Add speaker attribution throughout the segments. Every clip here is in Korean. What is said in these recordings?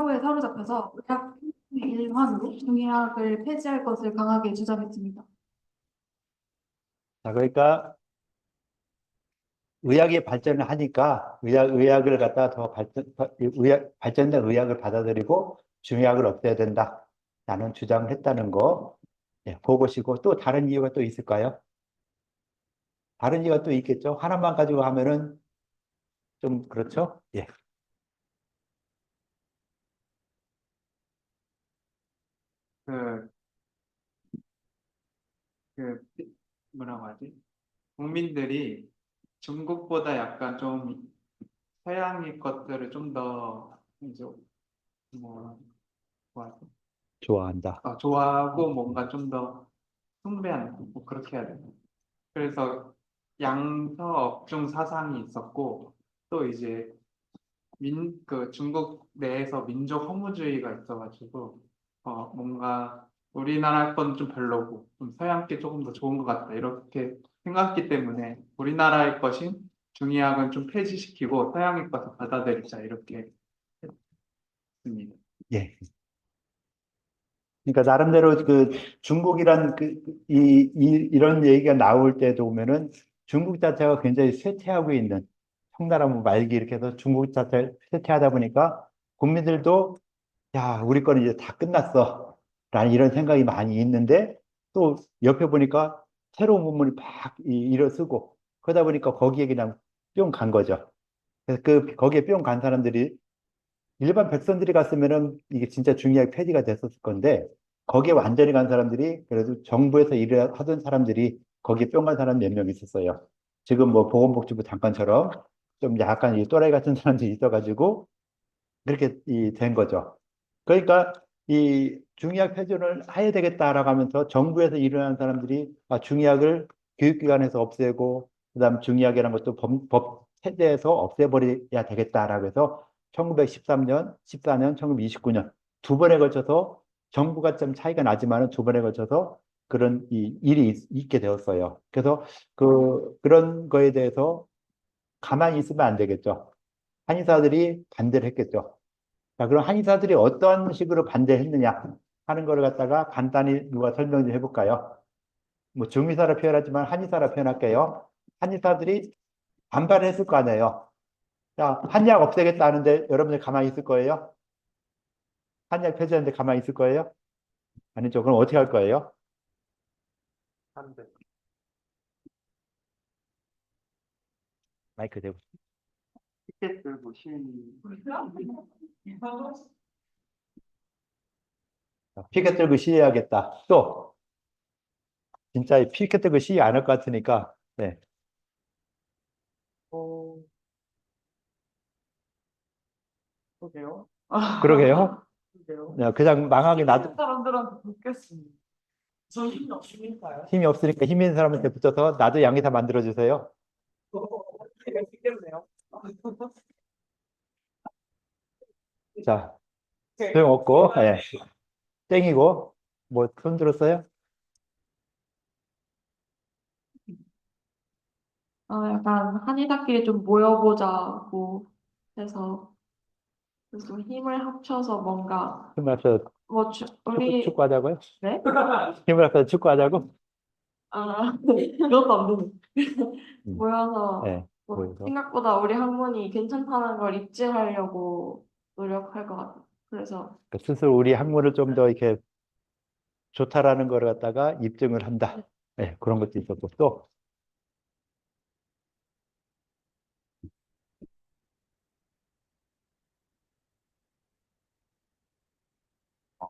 Speaker 1: 사고에 사로잡혀서 의학 일환으로 중의학을 폐지할 것을 강하게 주장했습니다.
Speaker 2: 자, 그러니까 의학이 발전을 하니까 의학을 갖다가 발전된 의학을 받아들이고 중의학을 없애야 된다라는 주장을 했다는 거. 예, 그것이고 또 다른 이유가 또 있을까요? 다른 이유가 또 있겠죠. 하나만 가지고 하면은 좀 그렇죠. 예.
Speaker 3: 그, 그, 뭐라고 하지? 국민들이 중국보다 약간 좀 서양의 것들을 좀 더 이제 뭐, 뭐 하지?
Speaker 2: 좋아한다.
Speaker 3: 좋아하고 뭔가 좀 더 숭배하는 뭐 그렇게 해야 되나? 그래서 양서업중 사상이 있었고 또 이제 그 중국 내에서 민족 허무주의가 있어가지고 뭔가 우리나라 건 좀 별로고 좀 서양 게 조금 더 좋은 것 같다 이렇게 생각했기 때문에 우리나라의 것인 중의학은 좀 폐지시키고 서양의 것을 받아들이자 이렇게 했습니다.
Speaker 2: 예. 그러니까 나름대로 그 중국이란 이런 얘기가 나올 때도 보면은 중국 자체가 굉장히 쇠퇴하고 있는 청나라 뭐 말기 이렇게 해서 중국 자체 쇠퇴하다 보니까 국민들도 야, 우리 거는 이제 다 끝났어 라는 이런 생각이 많이 있는데 또 옆에 보니까 새로운 문물이 막 일어서고 그러다 보니까 거기에 그냥 뿅 간 거죠. 그래서 거기에 뿅 간 사람들이 일반 백성들이 갔으면은 이게 진짜 중요하게 폐지가 됐었을 건데 거기에 완전히 간 사람들이 그래도 정부에서 일을 하던 사람들이 거기에 뿅 간 사람 몇 명 있었어요. 지금 뭐 보건복지부 장관처럼 좀 약간 이 또라이 같은 사람들이 있어가지고 그렇게 된 거죠. 그러니까 이 중의학 폐지를 해야 되겠다라고 하면서 정부에서 일을 하는 사람들이 중의학을 교육기관에서 없애고 그다음 중의학이라는 것도 법 체제에서 없애버려야 되겠다라고 해서 1913년, 14년, 1929년 두 번에 걸쳐서 정부가 좀 차이가 나지만은 두 번에 걸쳐서 그런 일이 있게 되었어요. 그래서 그런 거에 대해서 가만히 있으면 안 되겠죠. 한의사들이 반대를 했겠죠. 자, 그럼 한의사들이 어떤 식으로 반대했느냐 하는 거를 갖다가 간단히 누가 설명 좀 해볼까요? 뭐 중의사라 표현하지만 한의사라 표현할게요. 한의사들이 반발을 했을 거 아니에요. 자, 한약 없애겠다 하는데 여러분들 가만히 있을 거예요? 한약 폐지하는데 가만히 있을 거예요? 아니죠. 그럼 어떻게 할 거예요?
Speaker 3: 한데
Speaker 2: 마이크 대고.
Speaker 3: 티켓 들고 시위
Speaker 2: 피켓 들고 시위하겠다. 또 진짜 피켓 들고 시위 안 할 것 같으니까 네.
Speaker 3: 그러게요.
Speaker 2: 그러게요.
Speaker 3: 그러게요.
Speaker 2: 그냥 망하게 놔두
Speaker 3: 사람들한테 묻겠습니다. 저 힘이 없으니까요.
Speaker 2: 힘이 없으니까 힘 있는 사람한테 붙여서 나도 양의사 만들어 주세요.
Speaker 3: 있겠네요.
Speaker 2: 자, 소용없고, 예. 땡이고, 뭐, 손 들었어요?
Speaker 1: 약간 한의사끼리 좀 모여보자고 해서 그래서 힘을 합쳐서 뭔가
Speaker 2: 힘을 합쳐서
Speaker 1: 뭐 우리
Speaker 2: 축구하자고요?
Speaker 1: 네?
Speaker 2: 힘을 합쳐서 축구하자고?
Speaker 1: 그것도 안 되네.
Speaker 2: 음,
Speaker 1: 모여서
Speaker 2: 예,
Speaker 1: 뭐
Speaker 2: 모여서.
Speaker 1: 생각보다 우리 학문이 괜찮다는 걸 입증하려고 노력할 것 같아요. 그래서
Speaker 2: 그 스스로 우리 학문을 좀 더 이렇게 좋다라는 걸 갖다가 입증을 한다. 예, 그런 것도 있었고, 또,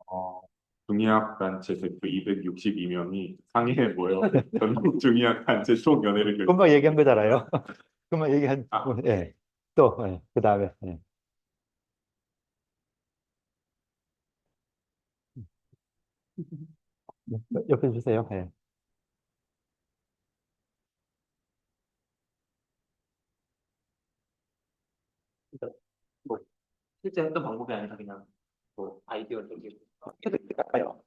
Speaker 4: 어, 중의학 단체 대표 262명이 상해에 모여 전국 중의학 단체 총연회를
Speaker 2: 금방 얘기한
Speaker 4: 결성했습니다.
Speaker 2: 거잖아요. 금방 얘기한,
Speaker 4: 아,
Speaker 2: 예. 또, 예, 그 다음에, 예. 옆에 주세요. 예.
Speaker 5: 그러니까 뭐 실제 했던 방법이 아니라 그냥 뭐 아이디어적인 해도 될까요?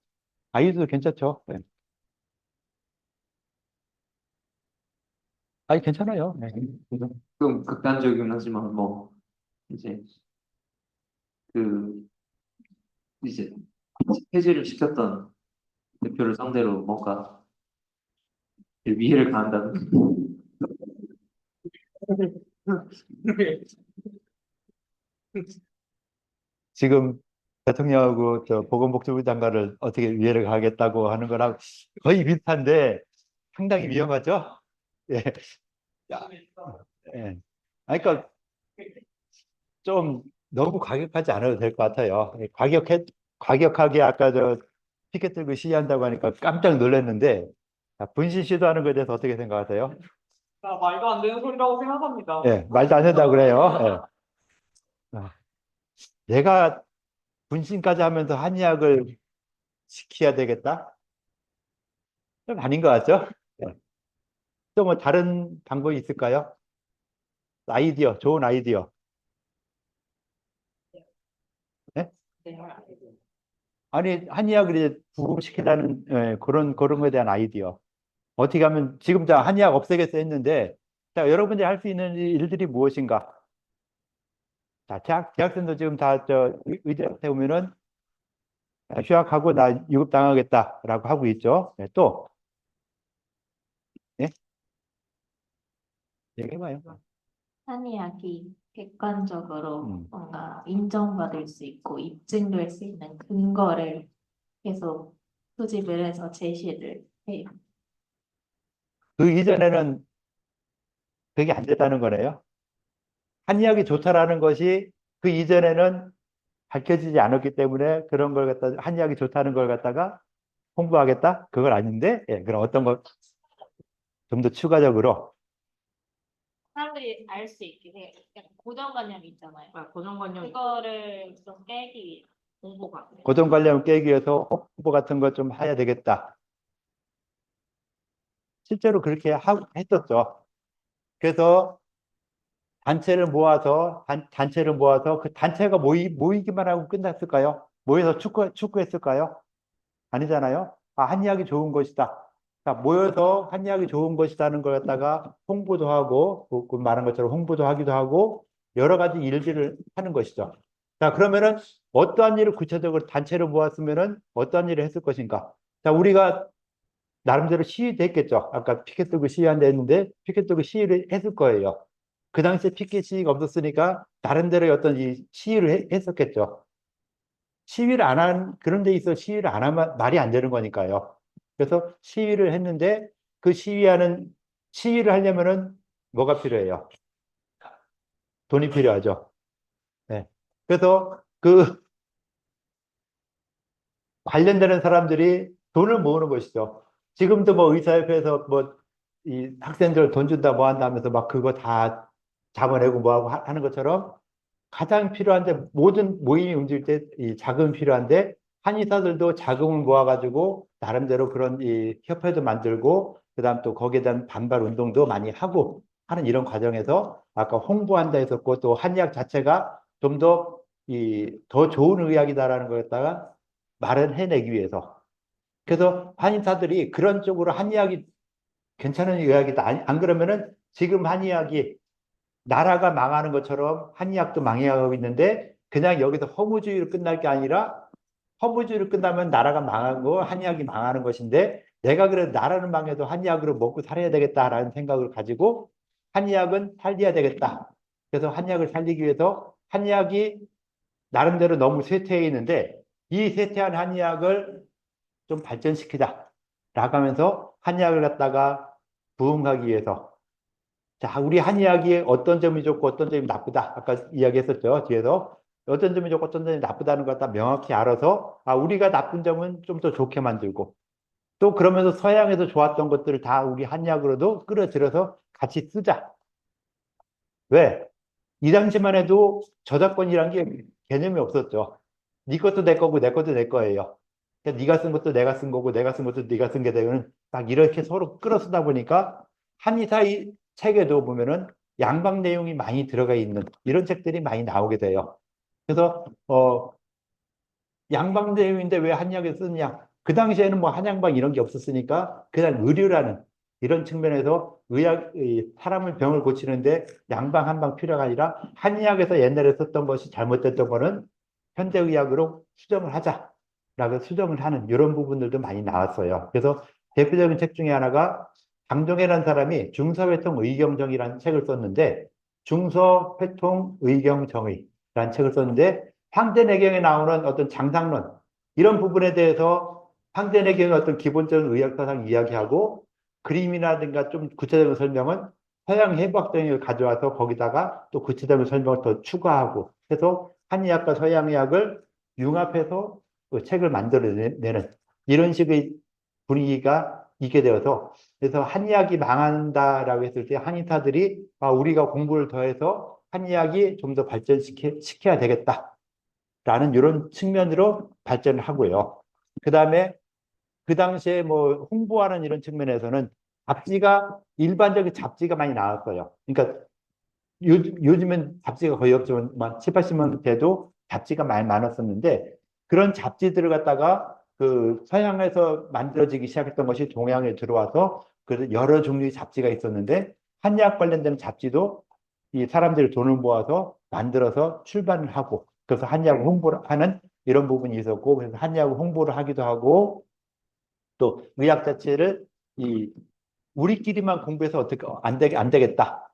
Speaker 2: 아이도 괜찮죠? 예. 아이, 괜찮아요. 예.
Speaker 5: 좀 극단적이긴 하지만 뭐 이제 그 이제 해지를 시켰던 대표를 상대로 뭔가 위해를 가한다는
Speaker 2: 지금 대통령하고 저 보건복지부 장관을 어떻게 위해를 가겠다고 하는 거랑 거의 비슷한데 상당히 위험하죠? 예. 예. 아니, 그러니까 좀 너무 과격하지 않아도 될 것 같아요. 과격하게 아까 저 피켓 들고 시위한다고 하니까 깜짝 놀랐는데 분신 시도하는 거에 대해서 어떻게 생각하세요?
Speaker 3: 나 말도 안 되는 소리라고 생각합니다.
Speaker 2: 예, 말도 안 된다고 그래요. 예. 아, 내가 분신까지 하면서 한의학을 시켜야 되겠다? 좀 아닌 것 같죠? 예. 또 뭐 다른 방법이 있을까요? 아이디어, 좋은 아이디어. 예? 아니, 한의학을 이제 부흥시키라는 그런 거에 대한 아이디어. 어떻게 하면 지금 자 한의학 없애겠어 했는데 자 여러분들이 할 수 있는 일들이 무엇인가? 자 대학생도 지금 다 저 의대에 오면은 휴학하고 나 유급 당하겠다라고 하고 있죠. 네, 또 예? 얘기해봐요.
Speaker 6: 한의학이 객관적으로
Speaker 2: 음.
Speaker 6: 뭔가 인정받을 수 있고 입증될 수 있는 근거를 계속 수집을 해서 제시를 해요.
Speaker 2: 그 이전에는 그게 안 됐다는 거네요. 한의학이 좋다라는 것이 그 이전에는 밝혀지지 않았기 때문에 그런 걸 갖다 한의학이 좋다는 걸 갖다가 홍보하겠다? 그건 아닌데, 예, 그럼 어떤 거 좀 더 추가적으로
Speaker 6: 사람들이 알 수 있게 해요. 약간 고정관념 있잖아요.
Speaker 3: 고정관념
Speaker 6: 그거를 좀 깨기 위해 공부가.
Speaker 2: 고정관념을 깨기 위해서 홍보 같은 거 좀 해야 되겠다. 실제로 그렇게 했었죠. 그래서 단체를 모아서 그 단체가 모이기만 하고 끝났을까요? 모여서 축구했을까요? 아니잖아요. 아, 한의학이 좋은 것이다. 자, 모여서 한의학이 좋은 것이라는 걸 갖다가 홍보도 하고, 그 말한 것처럼 홍보도 하기도 하고, 여러 가지 일들을 하는 것이죠. 자, 그러면은 어떠한 일을 구체적으로 단체로 모았으면은 어떠한 일을 했을 것인가? 자, 우리가 나름대로 시위도 했겠죠. 아까 피켓 들고 시위한다 했는데, 피켓 들고 시위를 했을 거예요. 그 당시에 피켓 시위가 없었으니까, 나름대로 어떤 이 시위를 했었겠죠. 그런 데 있어 시위를 안 하면 말이 안 되는 거니까요. 그래서 시위를 했는데, 시위를 하려면은 뭐가 필요해요? 돈이 필요하죠. 네. 그래서 그 관련되는 사람들이 돈을 모으는 것이죠. 지금도 뭐 의사협회에서 뭐 이 학생들 돈 준다 뭐 한다 하면서 막 그거 다 잡아내고 뭐 하고 하는 것처럼 가장 필요한데 모든 모임이 움직일 때 이 자금이 필요한데 한의사들도 자금을 모아가지고 나름대로 그런 이 협회도 만들고 그다음 또 거기에 대한 반발 운동도 많이 하고 하는 이런 과정에서 아까 홍보한다 했었고 또 한의학 자체가 좀 더 좋은 의학이다라는 걸 갖다가 말을 해내기 위해서 그래서 한의사들이 그런 쪽으로 한의학이 괜찮은 의학이다. 안 그러면은 지금 한의학이 나라가 망하는 것처럼 한의학도 망해가고 있는데 그냥 여기서 허무주의로 끝날 게 아니라 허무주의로 끝나면 나라가 망하고 한의학이 망하는 것인데 내가 그래 나라는 망해도 한의학으로 먹고 살아야 되겠다라는 생각을 가지고 한의학은 살려야 되겠다. 그래서 한의학을 살리기 위해서 한의학이 나름대로 너무 쇠퇴해 있는데 이 쇠퇴한 한의학을 좀 발전시키자. 라고 하면서 한의학을 갖다가 부흥하기 위해서 자, 우리 한의학이 어떤 점이 좋고 어떤 점이 나쁘다. 아까 이야기했었죠. 뒤에서 어떤 점이 좋고 어떤 점이 나쁘다는 걸 다 명확히 알아서 아, 우리가 나쁜 점은 좀 더 좋게 만들고 또 그러면서 서양에서 좋았던 것들을 다 우리 한의학으로도 끌어들여서 같이 쓰자. 왜? 이 당시만 해도 저작권이란 게 개념이 없었죠. 네 것도 내 거고 내 것도 내 거예요. 그러니까 네가 쓴 것도 내가 쓴 거고 내가 쓴 것도 네가 쓴 게 되면 딱 이렇게 서로 끌어 쓰다 보니까 한의사의 책에도 보면은 양방 내용이 많이 들어가 있는 이런 책들이 많이 나오게 돼요. 그래서 양방 내용인데 왜 한의학에 쓰느냐? 그 당시에는 뭐 한양방 이런 게 없었으니까 그냥 의료라는 이런 측면에서 사람을 병을 고치는데 양방 한방 필요가 아니라 한의학에서 옛날에 썼던 것이 잘못됐던 거는 현대의학으로 수정을 하자라고 수정을 하는 이런 부분들도 많이 나왔어요. 그래서 대표적인 책 중에 하나가 장정혜라는 사람이 중서회통의경정의라는 책을 썼는데 중서회통의경정의라는 책을 썼는데 황제내경에 나오는 어떤 장상론 이런 부분에 대해서 황제내경의 어떤 기본적인 의학사상 이야기하고 그림이라든가 좀 구체적인 설명은 서양 해부학적인 걸 가져와서 거기다가 또 구체적인 설명을 더 추가하고 해서 한의학과 서양의학을 융합해서 그 책을 만들어내는 이런 식의 분위기가 있게 되어서 그래서 한의학이 망한다라고 했을 때 한의사들이 우리가 공부를 더해서 한의학이 좀 더 발전시켜야 되겠다라는 이런 측면으로 발전을 하고요. 그 다음에 그 당시에 뭐 홍보하는 이런 측면에서는 잡지가 일반적인 잡지가 많이 나왔어요. 그러니까 요즘은 잡지가 거의 없지만 7, 80년 때도 잡지가 많이 많았었는데 그런 잡지들을 갖다가 그 서양에서 만들어지기 시작했던 것이 동양에 들어와서 그래서 여러 종류의 잡지가 있었는데 한의학 관련된 잡지도 이 사람들이 돈을 모아서 만들어서 출版을 하고 그래서 한의학 홍보를 하는 이런 부분이 있었고 그래서 한의학 홍보를 하기도 하고 또 의학 자체를 우리끼리만 공부해서 어떻게 안 되겠다.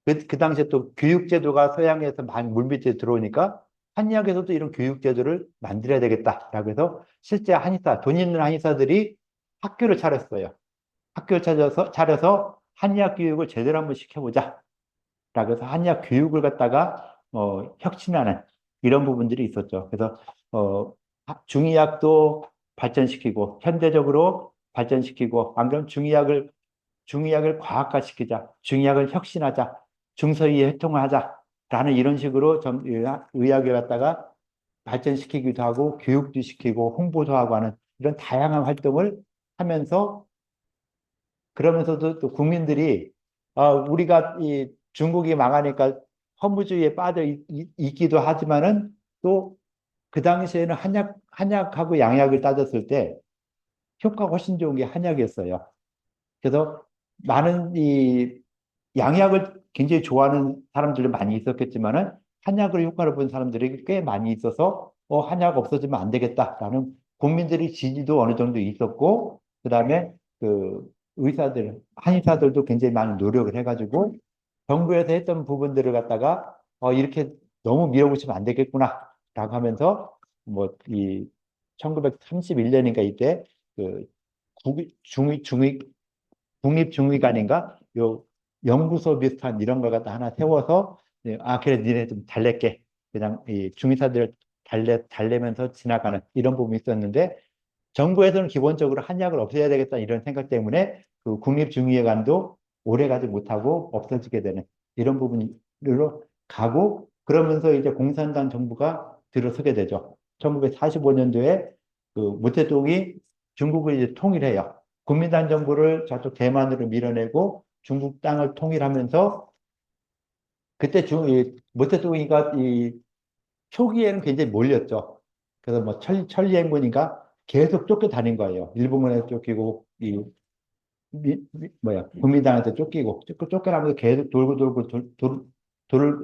Speaker 2: 그 당시에 또 교육제도가 서양에서 많이 물밑에 들어오니까 한의학에서도 이런 교육제도를 만들어야 되겠다라고 해서 실제 한의사, 돈 있는 한의사들이 학교를 차렸어요. 학교를 차려서 한의학 교육을 제대로 한번 시켜보자. 라고 해서 한의학 교육을 갖다가 혁신하는 이런 부분들이 있었죠. 그래서 중의학도 발전시키고 현대적으로 발전시키고 안 그러면 중의학을 과학화시키자, 중의학을 혁신하자, 중서医 회통을 하자라는 이런 식으로 의학을 갖다가 발전시키기도 하고 교육도 시키고 홍보도 하고 하는 이런 다양한 활동을 하면서 그러면서도 또 국민들이 우리가 이 중국이 망하니까 허무주의에 빠져 있기도 하지만은 또 그 당시에는 한약하고 양약을 따졌을 때 효과가 훨씬 좋은 게 한약이었어요. 그래서 많은 이 양약을 굉장히 좋아하는 사람들이 많이 있었겠지만은 한약을 효과를 본 사람들이 꽤 많이 있어서 한약 없어지면 안 되겠다라는 국민들의 지지도 어느 정도 있었고 그다음에 그 한의사들도 굉장히 많은 노력을 해가지고 정부에서 했던 부분들을 갖다가 이렇게 너무 밀어붙이면 안 되겠구나라고 하면서 뭐 이 1931년인가 이때 그 국립중의관인가 요 연구소 비슷한 이런 걸 갖다 하나 세워서 그래 니네 좀 달랠게 그냥 이 중의사들 달래면서 지나가는 이런 부분이 있었는데 정부에서는 기본적으로 한약을 없애야 되겠다 이런 생각 때문에 그 국립중의회관도 오래 가지 못하고 없어지게 되는 이런 부분으로 가고 그러면서 이제 공산당 정부가 들어서게 되죠. 1945년도에 그 모태동이 중국을 이제 통일해요. 국민당 정부를 저쪽 대만으로 밀어내고 중국 땅을 통일하면서 그때 모태동이가 초기에는 굉장히 몰렸죠. 그래서 뭐 천리행군인가 계속 쫓겨다닌 거예요. 일본군에서 쫓기고 국민당한테 쫓겨나면서 계속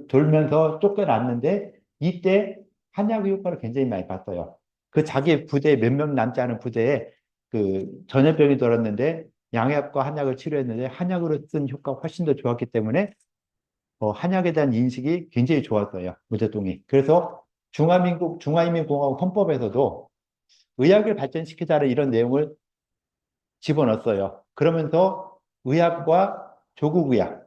Speaker 2: 돌면서 쫓겨났는데 이때 한약 효과를 굉장히 많이 봤어요. 그 자기 부대 몇 명 남지 않은 부대에 그 전염병이 돌았는데 양약과 한약을 치료했는데 한약으로 쓴 효과가 훨씬 더 좋았기 때문에 한약에 대한 인식이 굉장히 좋았어요. 모태동이. 그래서 중화인민공화국 헌법에서도 의학을 발전시키자는 이런 내용을 집어넣었어요. 그러면서 의학과 조국의학,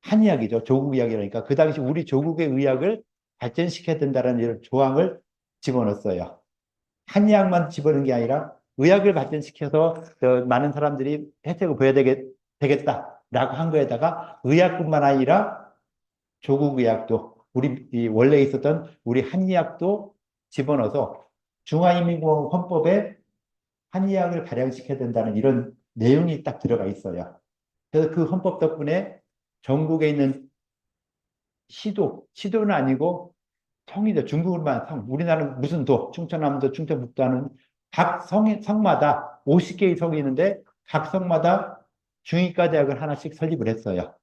Speaker 2: 한의학이죠. 조국의학이라니까 그 당시 우리 조국의 의학을 발전시켜야 된다는 이런 조항을 집어넣었어요. 한의학만 집어넣은 게 아니라 의학을 발전시켜서 많은 사람들이 혜택을 보여야 되겠다라고 한 거에다가 의학뿐만 아니라 조국의학도 원래 있었던 우리 한의학도 집어넣어서 중화인민공화국 헌법에 한의학을 발양시켜야 된다는 이런 내용이 딱 들어가 있어요. 그래서 그 헌법 덕분에 전국에 있는 시도는 아니고 성이죠. 중국으로만 성. 우리나라는 무슨 충청남도, 충청북도 하는 각 성마다 50개의 성이 있는데 각 성마다 중의과 대학을 하나씩 설립을 했어요.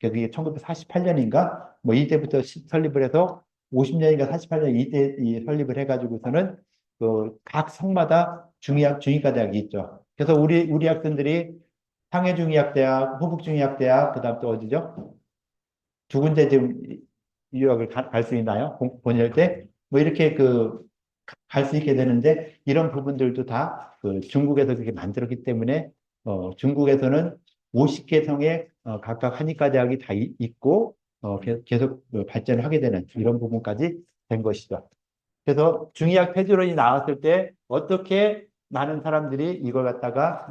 Speaker 2: 그게 1948년인가 뭐 이때부터 설립을 해서 50년인가 48년 이때 설립을 해가지고서는 그 각 성마다 중의과 대학이 있죠. 그래서 우리 학생들이 상해중의학대학, 호북중의학대학, 그다음 또 어디죠? 두 군데 지금 유학을 갈 수 있나요? 본연 때? 뭐 이렇게 갈 수 있게 되는데 이런 부분들도 다 그 중국에서 그렇게 만들었기 때문에 중국에서는 50개 성에 각각 한의과 대학이 다 있고 계속 발전을 하게 되는 이런 부분까지 된 것이죠. 그래서 중의학 폐지론이 나왔을 때 어떻게 많은 사람들이 이걸 갖다가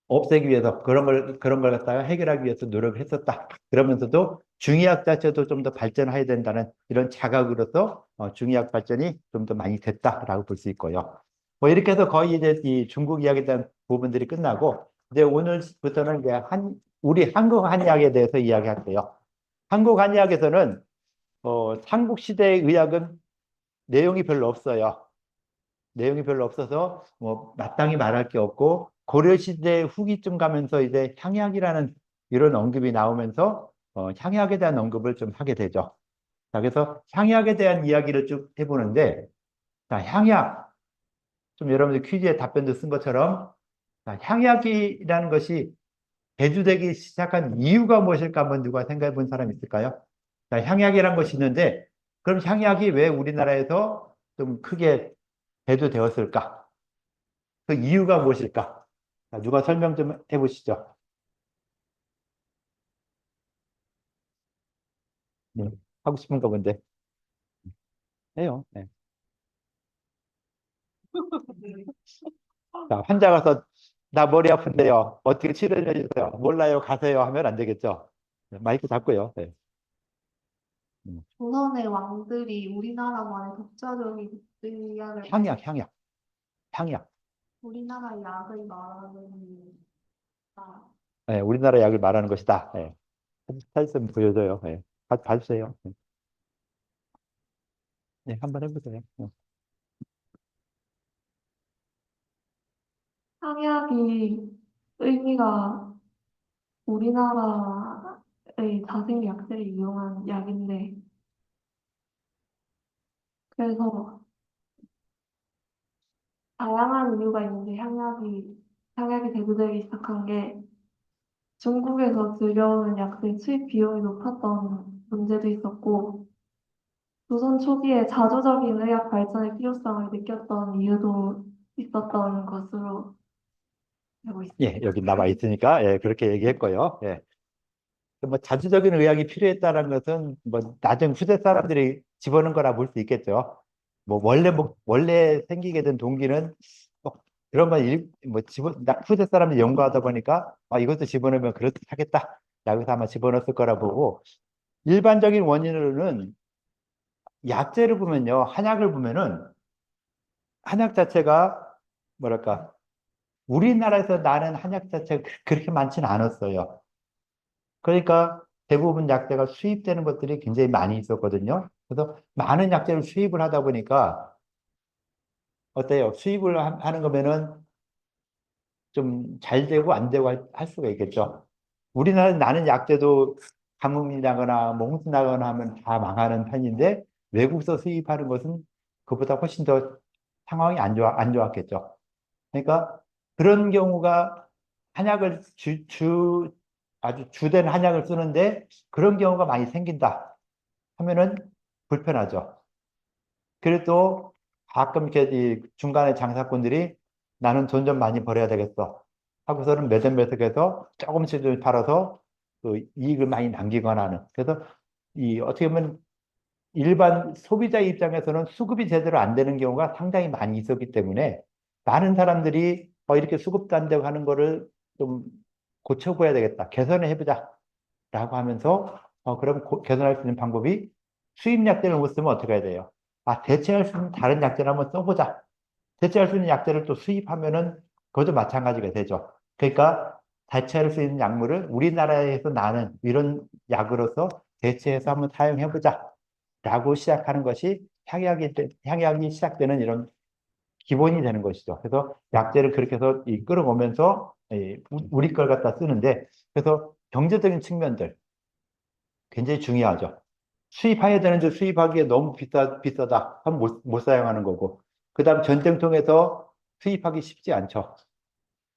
Speaker 2: 없애기 위해서 그런 걸 갖다가 해결하기 위해서 노력을 했었다. 그러면서도 중의학 자체도 좀 더 발전해야 된다는 이런 자각으로서 중의학 발전이 좀 더 많이 됐다라고 볼 수 있고요. 뭐 이렇게 해서 거의 이제 이 중국 이야기에 대한 부분들이 끝나고 이제 오늘부터는 이제 우리 한국 한의학에 대해서 이야기할게요. 한국 한의학에서는 삼국시대의 의학은 내용이 별로 없어요. 내용이 별로 없어서 뭐 마땅히 말할 게 없고 고려시대 후기쯤 가면서 이제 향약이라는 이런 언급이 나오면서 향약에 대한 언급을 좀 하게 되죠. 자, 그래서 향약에 대한 이야기를 쭉 해보는데 자, 향약 좀 여러분들 퀴즈에 답변도 쓴 것처럼 자, 향약이라는 것이 대두되기 시작한 이유가 무엇일까 한번 누가 생각해 본 사람 있을까요? 자, 향약이라는 것이 있는데 그럼 향약이 왜 우리나라에서 좀 크게 대두되었을까? 그 이유가 무엇일까? 자, 누가 설명 좀 해보시죠. 네. 하고 싶은 거 뭔데? 해요. 네. 자, 환자 가서 나 머리 아픈데요. 어떻게 치료해 주세요? 몰라요. 가세요. 하면 안 되겠죠. 네, 마이크 잡고요. 네.
Speaker 1: 조선의 왕들이 우리나라만의 독자적인 의학을
Speaker 2: 향약.
Speaker 1: 우리나라 약을 말하는
Speaker 2: 네, 우리나라 약을 말하는 것이다. 네. 사진 보여줘요. 네. 봐주세요. 네. 네, 한번 해보세요. 네.
Speaker 1: 향약이 의미가 우리나라의 자생약제를 이용한 약인데 그래서 다양한 이유가 있는데 향약이 대두되기 시작한 게 중국에서 들여오는 약들 수입 비용이 높았던 문제도 있었고 조선 초기에 자주적인 의학 발전의 필요성을 느꼈던 이유도 있었던 것으로 알고 있습니다.
Speaker 2: 예, 여기 나와 있으니까 예, 그렇게 얘기했고요. 예. 뭐 자주적인 의학이 필요했다는 것은 뭐 나중 후대 사람들이 집어넣은 거라 볼 수 있겠죠. 원래 생기게 된 동기는 그런 후대 사람들이 연구하다 보니까 이것도 집어넣으면 그렇겠다라고 해서 아마 집어넣었을 거라 보고 일반적인 원인으로는 약재를 보면요, 한약을 보면은 한약 자체가 뭐랄까 우리나라에서 나는 한약 자체가 그렇게 많지는 않았어요. 그러니까 대부분 약재가 수입되는 것들이 굉장히 많이 있었거든요. 그래서 많은 약재를 수입을 하다 보니까 어때요? 수입을 하는 거면은 좀 잘 되고 안 되고 할 수가 있겠죠. 우리나라는 나는 약재도 가뭄이 나거나 뭐 홍수 나거나 하면 다 망하는 편인데 외국에서 수입하는 것은 그보다 훨씬 더 상황이 안 좋았겠죠. 그러니까 그런 경우가 한약을 아주 주된 한약을 쓰는데 그런 경우가 많이 생긴다 하면은 불편하죠. 그래도 가끔 이렇게 이 중간에 장사꾼들이 나는 돈 좀 많이 벌어야 되겠어 하고서는 매듭매듭해서 조금씩 좀 팔아서 그 이익을 많이 남기거나 하는. 그래서 이 어떻게 보면 일반 소비자 입장에서는 수급이 제대로 안 되는 경우가 상당히 많이 있었기 때문에 많은 사람들이 이렇게 수급도 안 되고 하는 거를 좀 고쳐봐야 되겠다. 개선을 해보자. 라고 하면서 그럼 개선할 수 있는 방법이 수입 약재를 못 쓰면 어떻게 해야 돼요? 대체할 수 있는 다른 약재를 한번 써보자. 대체할 수 있는 약재를 또 수입하면은 그것도 마찬가지가 되죠. 그러니까 대체할 수 있는 약물을 우리나라에서 나는 이런 약으로서 대체해서 한번 사용해보자. 라고 시작하는 것이 향약이 시작되는 이런 기본이 되는 것이죠. 그래서 약재를 그렇게 해서 끌어오면서 우리 걸 갖다 쓰는데 그래서 경제적인 측면들 굉장히 중요하죠. 수입해야 되는데 수입하기에 너무 비싸다 하면 못 사용하는 거고. 그 다음 전쟁통에서 수입하기 쉽지 않죠.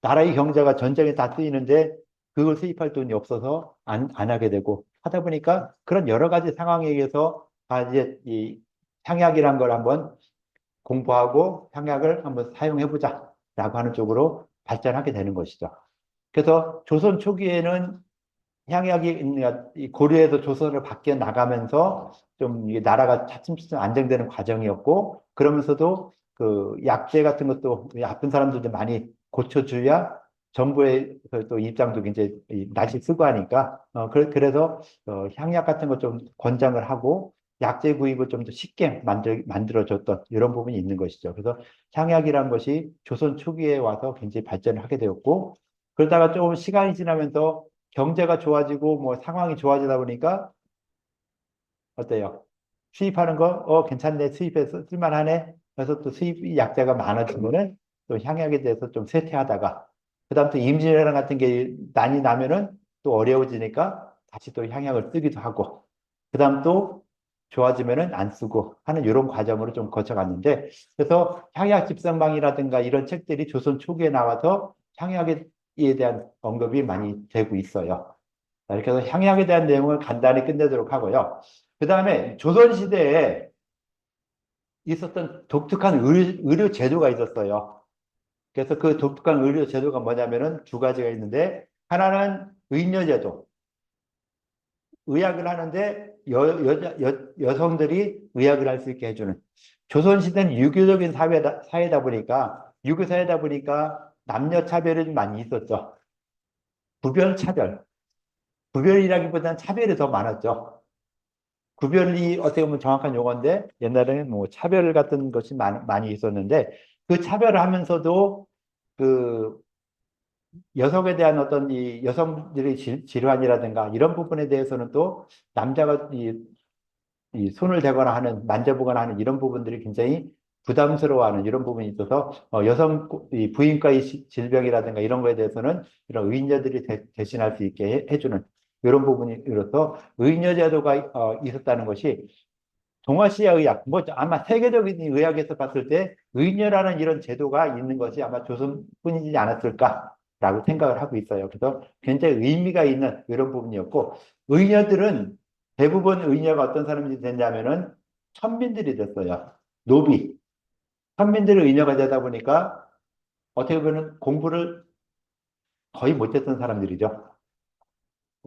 Speaker 2: 나라의 경제가 전쟁에 다 쓰이는데 그걸 수입할 돈이 없어서 안 하게 되고 하다 보니까 그런 여러 가지 상황에 의해서 이제 이 향약이란 걸 한번 공부하고 향약을 한번 사용해보자 라고 하는 쪽으로 발전하게 되는 것이죠. 그래서 조선 초기에는 향약이 이 고려에서 조선을 바뀌어 나가면서 좀 이게 나라가 차츰차츰 안정되는 과정이었고 그러면서도 그 약재 같은 것도 아픈 사람들도 많이 고쳐줘야 정부의 그또 입장도 굉장히 날씨 쓰고 하니까 그래서 향약 같은 거 좀 권장을 하고 약재 구입을 좀 더 쉽게 만들어줬던 이런 부분이 있는 것이죠. 그래서 향약이란 것이 조선 초기에 와서 굉장히 발전을 하게 되었고 그러다가 조금 시간이 지나면서 경제가 좋아지고 뭐 상황이 좋아지다 보니까 어때요? 수입하는 거, 괜찮네. 수입해서 쓸만하네. 그래서 또 수입 약자가 많아지면은 또 향약에 대해서 좀 쇠퇴하다가 그다음 또 임진왜란 같은 게 난이 나면은 또 어려워지니까 다시 또 향약을 쓰기도 하고 그다음 또 좋아지면은 안 쓰고 하는 이런 과정으로 좀 거쳐갔는데 그래서 향약 집성방이라든가 이런 책들이 조선 초기에 나와서 향약에 대한 언급이 많이 되고 있어요. 자, 이렇게 해서 향약에 대한 내용을 간단히 끝내도록 하고요. 그 다음에 조선시대에 있었던 독특한 의료 제도가 있었어요. 그래서 그 독특한 의료 제도가 뭐냐면은 두 가지가 있는데, 하나는 의녀제도. 의학을 하는데 여성들이 의학을 할 수 있게 해주는. 조선시대는 유교적인 사회다 보니까, 유교사회다 보니까 남녀 차별이 좀 많이 있었죠. 구별 차별. 구별이라기보다는 차별이 더 많았죠. 구별이 어떻게 보면 정확한 용어인데 옛날에는 뭐 차별 같은 것이 많이 있었는데 그 차별을 하면서도 그 여성에 대한 어떤 이 여성들의 질환이라든가 이런 부분에 대해서는 또 남자가 이 손을 대거나 하는 만져보거나 하는 이런 부분들이 굉장히 부담스러워하는 이런 부분이 있어서 여성 이 부인과의 질병이라든가 이런 거에 대해서는 이런 의녀들이 대신할 수 있게 해주는 이런 부분이 이로써 의녀 제도가 있었다는 것이 동아시아 의학, 뭐 아마 세계적인 의학에서 봤을 때 의녀라는 이런 제도가 있는 것이 아마 조선뿐이지 않았을까라고 생각을 하고 있어요. 그래서 굉장히 의미가 있는 이런 부분이었고 의녀들은 대부분 의녀가 어떤 사람이 됐냐면은 천민들이 됐어요. 노비. 천민들이 의녀가 되다 보니까 어떻게 보면 공부를 거의 못했던 사람들이죠.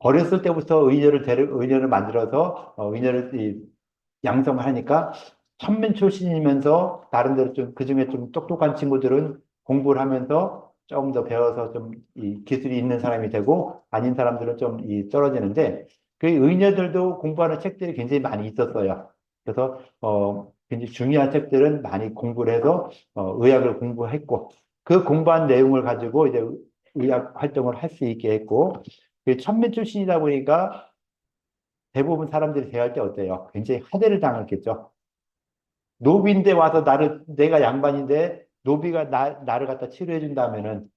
Speaker 2: 어렸을 때부터 의녀를 만들어서 의녀를 양성을 하니까 천민 출신이면서 다른 데로 좀 그중에 좀 똑똑한 친구들은 공부를 하면서 조금 더 배워서 좀 이 기술이 있는 사람이 되고 아닌 사람들은 좀 떨어지는데 그 의녀들도 공부하는 책들이 굉장히 많이 있었어요. 그래서 굉장히 중요한 책들은 많이 공부를 해서 의학을 공부했고 그 공부한 내용을 가지고 이제 의학 활동을 할 수 있게 했고 그 천민 출신이다 보니까 대부분 사람들이 대할 때 어때요? 굉장히 하대를 당했겠죠. 노비인데 와서 내가 양반인데 노비가 나를 갖다 치료해 준다면은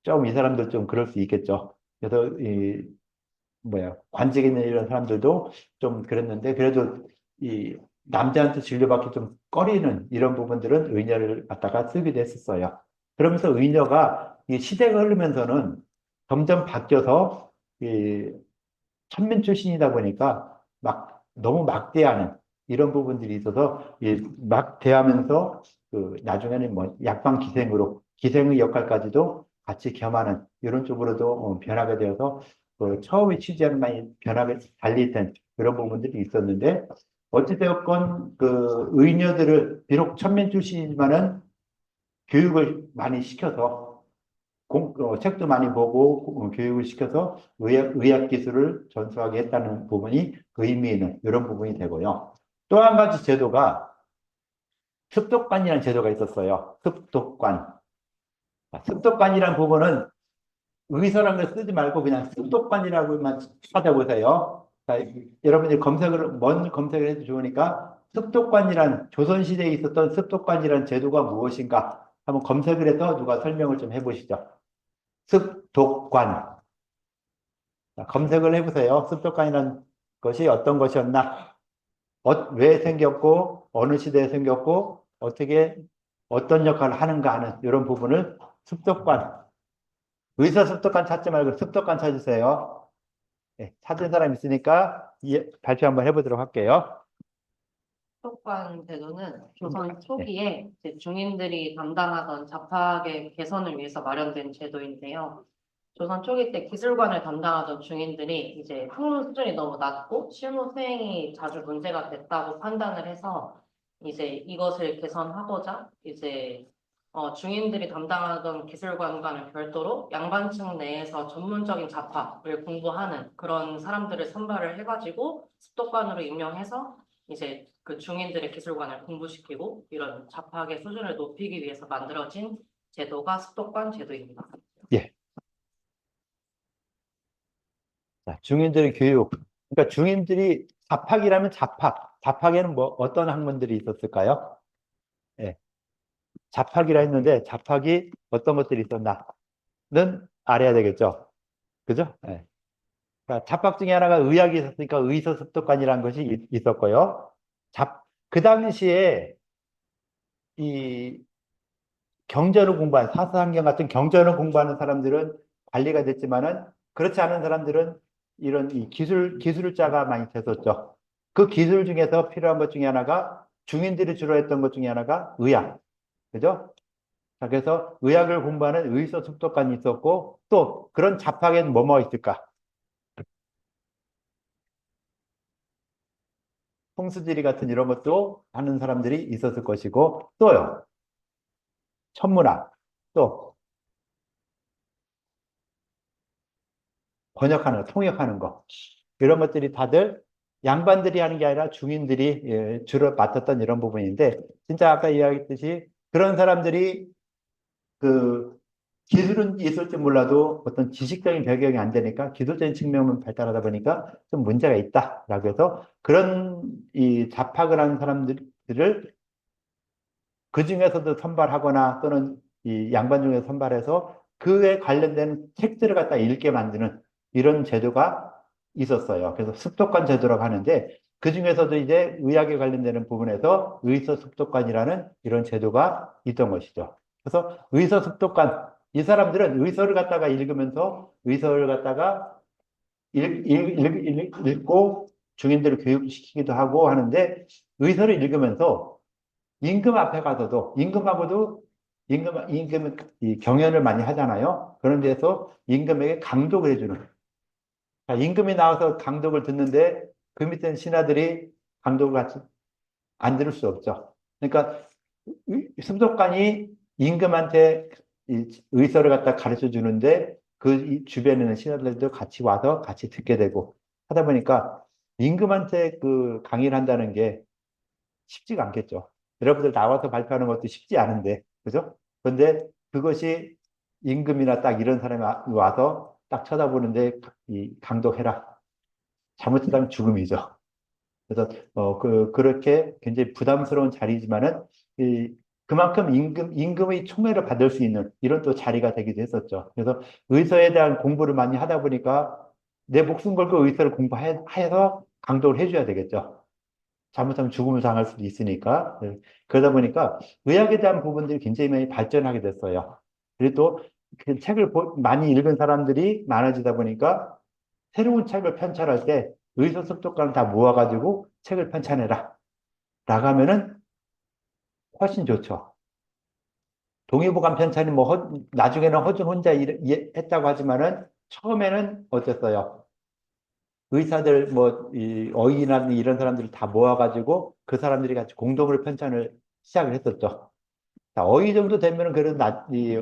Speaker 2: 좀 이 사람들 좀 그럴 수 있겠죠. 그래서 관직 있는 이런 사람들도 좀 그랬는데 그래도 이 남자한테 진료받기 좀 꺼리는 이런 부분들은 의녀를 갖다가 쓰기도 했었어요. 그러면서 의녀가 이 시대가 흐르면서는 점점 바뀌어서 이 천민 출신이다 보니까 너무 막대하는 이런 부분들이 있어서 막대하면서 그 나중에는 뭐 약방 기생의 역할까지도 같이 겸하는 이런 쪽으로도 변하게 되어서 그 처음에 취지와는 많이 변하게 달리된 그런 부분들이 있었는데 어찌되었건 그 의녀들을 비록 천민 출신이지만은 교육을 많이 시켜서 책도 많이 보고 교육을 시켜서 의학 기술을 전수하게 했다는 부분이 의미 있는 이런 부분이 되고요. 또 한 가지 제도가 습독관이라는 제도가 있었어요. 습독관. 습독관이라는 부분은 의서라는 걸 쓰지 말고 그냥 습독관이라고만 찾아보세요. 자, 여러분들이 먼 검색을 해도 좋으니까 습독관이란 조선시대에 있었던 습독관이라는 제도가 무엇인가 한번 검색을 해서 누가 설명을 좀 해보시죠. 습독관. 검색을 해보세요. 습독관이라는 것이 어떤 것이었나? 왜 생겼고, 어느 시대에 생겼고, 어떻게, 어떤 역할을 하는가 하는 이런 부분을 습득관, 의사습득관 찾지 말고 습득관 찾으세요. 네, 찾은 사람 있으니까 발표 한번 해보도록 할게요.
Speaker 7: 수도관 제도는 조선 초기에 이제 중인들이 담당하던 잡학의 개선을 위해서 마련된 제도인데요. 조선 초기 때 기술관을 담당하던 중인들이 이제 학문 수준이 너무 낮고 실무 수행이 자주 문제가 됐다고 판단을 해서 이제 이것을 개선하고자 이제 중인들이 담당하던 기술관과는 별도로 양반층 내에서 전문적인 잡학을 공부하는 그런 사람들을 선발을 해가지고 습독관으로 임명해서 이제 그 중인들의 기술관을 공부시키고 이런 잡학의 수준을 높이기 위해서 만들어진 제도가 습독관 제도입니다.
Speaker 2: 예. 자, 중인들의 교육. 그러니까 중인들이 잡학이라면 잡학에는 뭐 어떤 학문들이 있었을까요? 예. 잡학이라 했는데 잡학이 어떤 것들이 있었나는 알아야 되겠죠. 그죠? 예. 그러니까 잡학 중에 하나가 의학이 있었으니까 의서습득관이라는 것이 있었고요. 그 당시에 이 경전을 공부한 사서환경 같은 경전을 공부하는 사람들은 관리가 됐지만은 그렇지 않은 사람들은 이런 이 기술자가 많이 됐었죠. 그 기술 중에서 필요한 것 중에 하나가 중인들이 주로 했던 것 중에 하나가 의학. 그죠? 자, 그래서 의학을 공부하는 의서습득관이 있었고 또 그런 잡학에는 뭐뭐 있을까? 풍수지리 같은 이런 것도 하는 사람들이 있었을 것이고 또요. 천문학, 또 번역하는 거, 통역하는 거 이런 것들이 다들 양반들이 하는 게 아니라 중인들이 주로 맡았던 이런 부분인데 진짜 아까 이야기했듯이 그런 사람들이 그 기술은 있을지 몰라도 어떤 지식적인 배경이 안 되니까 기술적인 측면만 발달하다 보니까 좀 문제가 있다라고 해서 그런 이 잡학을 하는 사람들을 그 중에서도 선발하거나 또는 이 양반 중에서 선발해서 그에 관련된 책들을 갖다 읽게 만드는 이런 제도가 있었어요. 그래서 습독관 제도라고 하는데 그 중에서도 이제 의학에 관련되는 부분에서 의서습독관이라는 이런 제도가 있던 것이죠. 그래서 의서습독관, 이 사람들은 의서를 갖다가 읽으면서 의서를 갖다가 읽고 중인들을 교육시키기도 하고 하는데 의서를 읽으면서 임금 앞에 가서도 임금 이 경연을 많이 하잖아요. 그런 데서 임금에게 강독을 해주는. 자, 임금이 나와서 강독을 듣는데 그 밑에 신하들이 강독을 같이 안 들을 수 없죠. 그러니까 습독관이 임금한테 이 의서를 갖다 가르쳐 주는데 그 주변에 있는 신하들도 같이 와서 같이 듣게 되고 하다 보니까 임금한테 그 강의를 한다는 게 쉽지가 않겠죠. 여러분들 나와서 발표하는 것도 쉽지 않은데, 그죠? 그런데 그것이 임금이나 딱 이런 사람이 와서 딱 쳐다보는데 이 강독해라. 잘못하면 죽음이죠. 그래서 그렇게 굉장히 부담스러운 자리지만은 그만큼 임금의 총애를 받을 수 있는 이런 또 자리가 되기도 했었죠. 그래서 의서에 대한 공부를 많이 하다 보니까 내 목숨 걸고 의서를 공부해서 강독을 해줘야 되겠죠. 잘못하면 죽음을 당할 수도 있으니까. 네. 그러다 보니까 의학에 대한 부분들이 굉장히 많이 발전하게 됐어요. 그리고 또 그 책을 많이 읽은 사람들이 많아지다 보니까 새로운 책을 편찬할 때 의사 습득관을 다 모아가지고 책을 편찬해라. 나가면은 훨씬 좋죠. 동의보감 편찬이 나중에는 허준 혼자 했다고 하지만은 처음에는 어땠어요? 의사들 이 어인이나 이런 사람들을 다 모아가지고 그 사람들이 같이 공동으로 편찬을 시작을 했었죠. 자, 어이 정도 되면은 그래도 이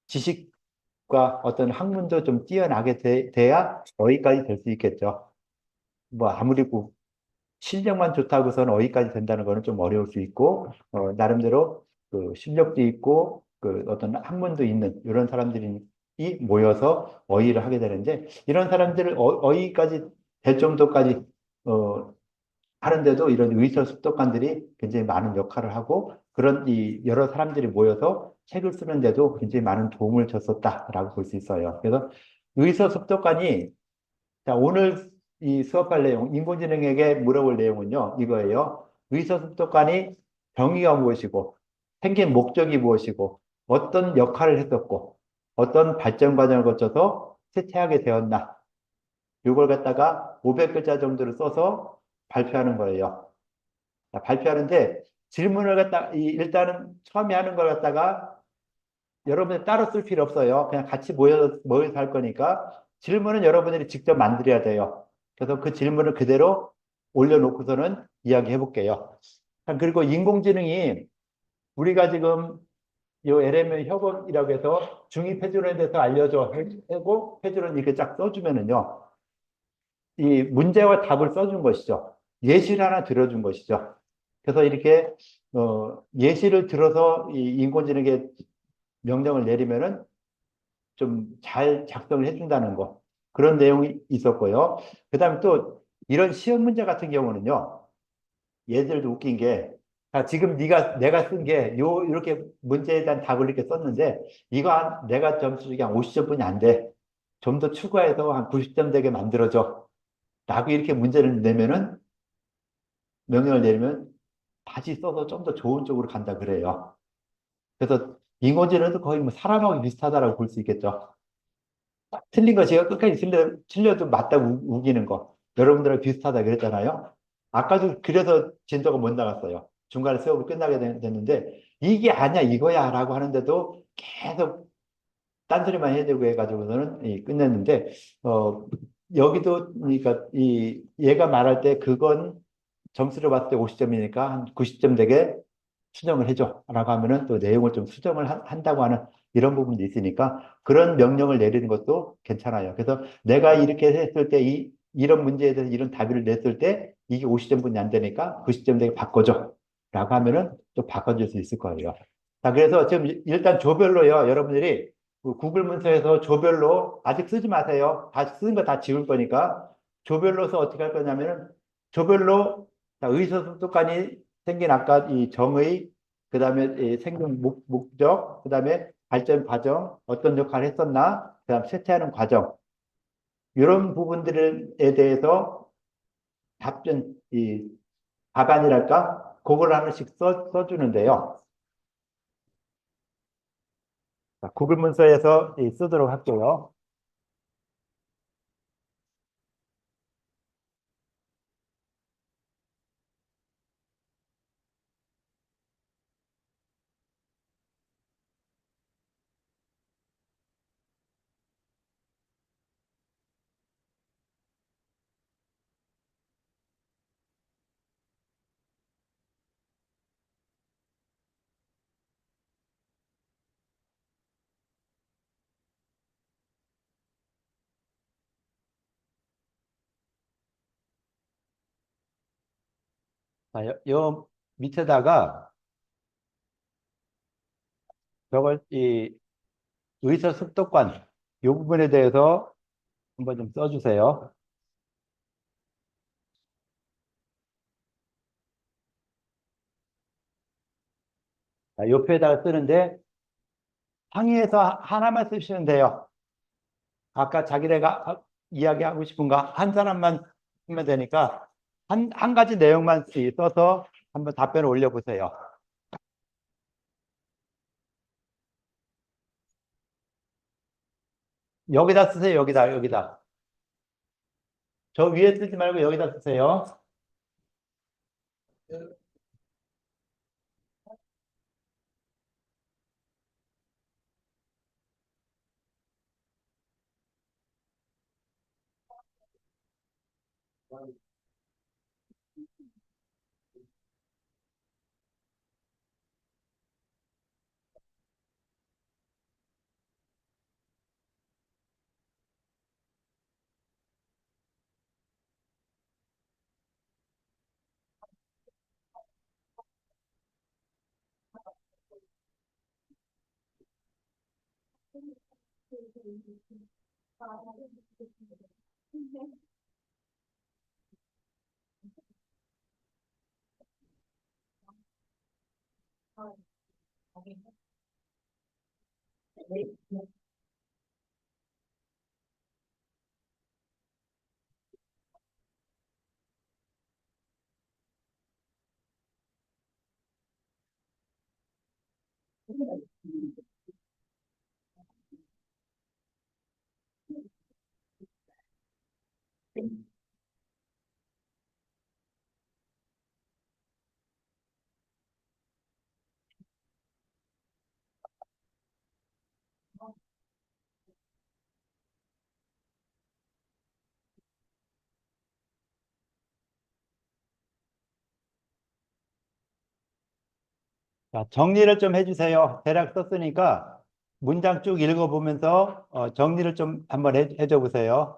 Speaker 2: 지식과 어떤 학문도 좀 뛰어나게 돼야 어이까지 될 수 있겠죠. 뭐 아무리 실력만 좋다고서는 어이까지 된다는 거는 좀 어려울 수 있고 나름대로 그 실력도 있고 그 어떤 학문도 있는 이런 사람들이 모여서 어이를 하게 되는데 이런 사람들을 어이까지 될 정도까지 하는데도 이런 의사습득관들이 굉장히 많은 역할을 하고 그런 여러 사람들이 모여서 책을 쓰는데도 굉장히 많은 도움을 줬었다라고 볼 수 있어요. 그래서 의사습득관이 자 오늘 이 수업할 내용, 인공지능에게 물어볼 내용은요, 이거예요. 의사소통관이 정의가 무엇이고, 생긴 목적이 무엇이고, 어떤 역할을 했었고, 어떤 발전 과정을 거쳐서 쇠퇴하게 되었나. 이걸 갖다가 500글자 정도를 써서 발표하는 거예요. 자, 발표하는데 질문을 일단은 처음에 하는 걸 갖다가 여러분이 따로 쓸 필요 없어요. 그냥 같이 모여서 할 거니까 질문은 여러분들이 직접 만들어야 돼요. 그래서 그 질문을 그대로 올려놓고서는 이야기해 볼게요. 자, 그리고 인공지능이 우리가 지금 요 LM의 협업이라고 해서 중위 표준어에 대해서 알려줘 하고 표준어는 이렇게 쫙 써주면은요. 이 문제와 답을 써준 것이죠. 예시를 하나 들어준 것이죠. 그래서 이렇게 예시를 들어서 이 인공지능에게 명령을 내리면은 좀 잘 작성을 해준다는 거. 그런 내용이 있었고요. 그 다음에 또 이런 시험 문제 같은 경우는요. 예를 들어 웃긴 게, 자, 지금 내가 쓴 게 이렇게 문제에 대한 답을 이렇게 썼는데, 이거 내가 점수 주기 한 50점뿐이 안 돼. 좀 더 추가해서 한 90점 되게 만들어줘. 라고 이렇게 문제를 내면은, 명령을 내리면 다시 써서 좀 더 좋은 쪽으로 간다 그래요. 그래서 인공지능도 거의 뭐 사람하고 비슷하다라고 볼 수 있겠죠. 틀린 거 제가 끝까지 틀려도 맞다고 우기는 거. 여러분들하고 비슷하다 그랬잖아요. 아까도 그래서 진도가 못 나갔어요. 중간에 수업을 끝나게 됐는데 이게 아니야 이거야 라고 하는데도 계속 딴소리만 해야 되고 해가지고서는 끝냈는데 여기도 그러니까 이 얘가 말할 때 그건 점수를 봤을 때 50점이니까 한 90점 되게 수정을 해줘 라고 하면은 또 내용을 좀 수정을 한다고 하는 이런 부분도 있으니까 그런 명령을 내리는 것도 괜찮아요. 그래서 내가 이렇게 했을 때 이런 문제에 대해서 이런 답을 냈을 때 이게 50점뿐이 안 되니까 90점 되게 바꿔줘 라고 하면은 또 바꿔줄 수 있을 거예요. 자, 그래서 지금 일단 조별로요. 여러분들이 그 구글 문서에서 조별로 아직 쓰지 마세요. 다 쓰는 거 다 지울 거니까 조별로서 어떻게 할 거냐면은 조별로 자, 의사소통관이 생긴 아까 이 정의, 그 다음에 생긴 목적, 그 다음에 발전 과정, 어떤 역할을 했었나, 그 다음 쇠퇴하는 과정, 이런 부분들에 대해서 답안이랄까? 그걸 하나씩 써주는데요. 자, 구글 문서에서 쓰도록 할게요. 자, 요 밑에다가 저걸 의사소통관, 이 부분에 대해서 한번 좀 써주세요. 자, 옆에다가 쓰는데 상의해서 하나만 쓰시면 돼요. 아까 자기네가 이야기하고 싶은 거 한 사람만 쓰면 되니까 한 가지 내용만 써서 한번 답변을 올려보세요. 여기다 쓰세요. 여기다. 저 위에 쓰지 말고 여기다 쓰세요. 자, 정리를 좀 해주세요. 대략 썼으니까 문장 쭉 읽어보면서 정리를 좀 한번 해줘 보세요.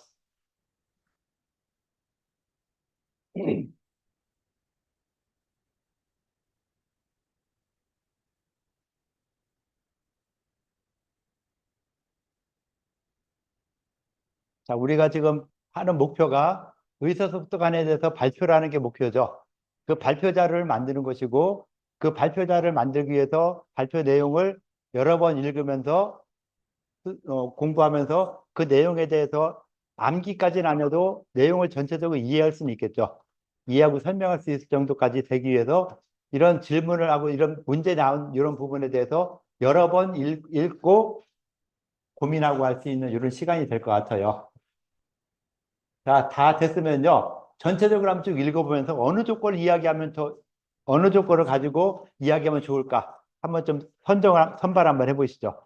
Speaker 2: 자, 우리가 지금 하는 목표가 의사소통관에 대해서 발표를 하는 게 목표죠. 그 발표 자료를 만드는 것이고, 그 발표 자료를 만들기 위해서 발표 내용을 여러 번 읽으면서 공부하면서 그 내용에 대해서 암기까지는 아니어도 내용을 전체적으로 이해할 수는 있겠죠. 이해하고 설명할 수 있을 정도까지 되기 위해서 이런 질문을 하고 이런 문제 나온 이런 부분에 대해서 여러 번 읽고 고민하고 할 수 있는 이런 시간이 될 것 같아요. 자, 다 됐으면요. 전체적으로 한번 쭉 읽어보면서 어느 조건을 가지고 이야기하면 좋을까? 한번 좀 선발 한번 해보시죠.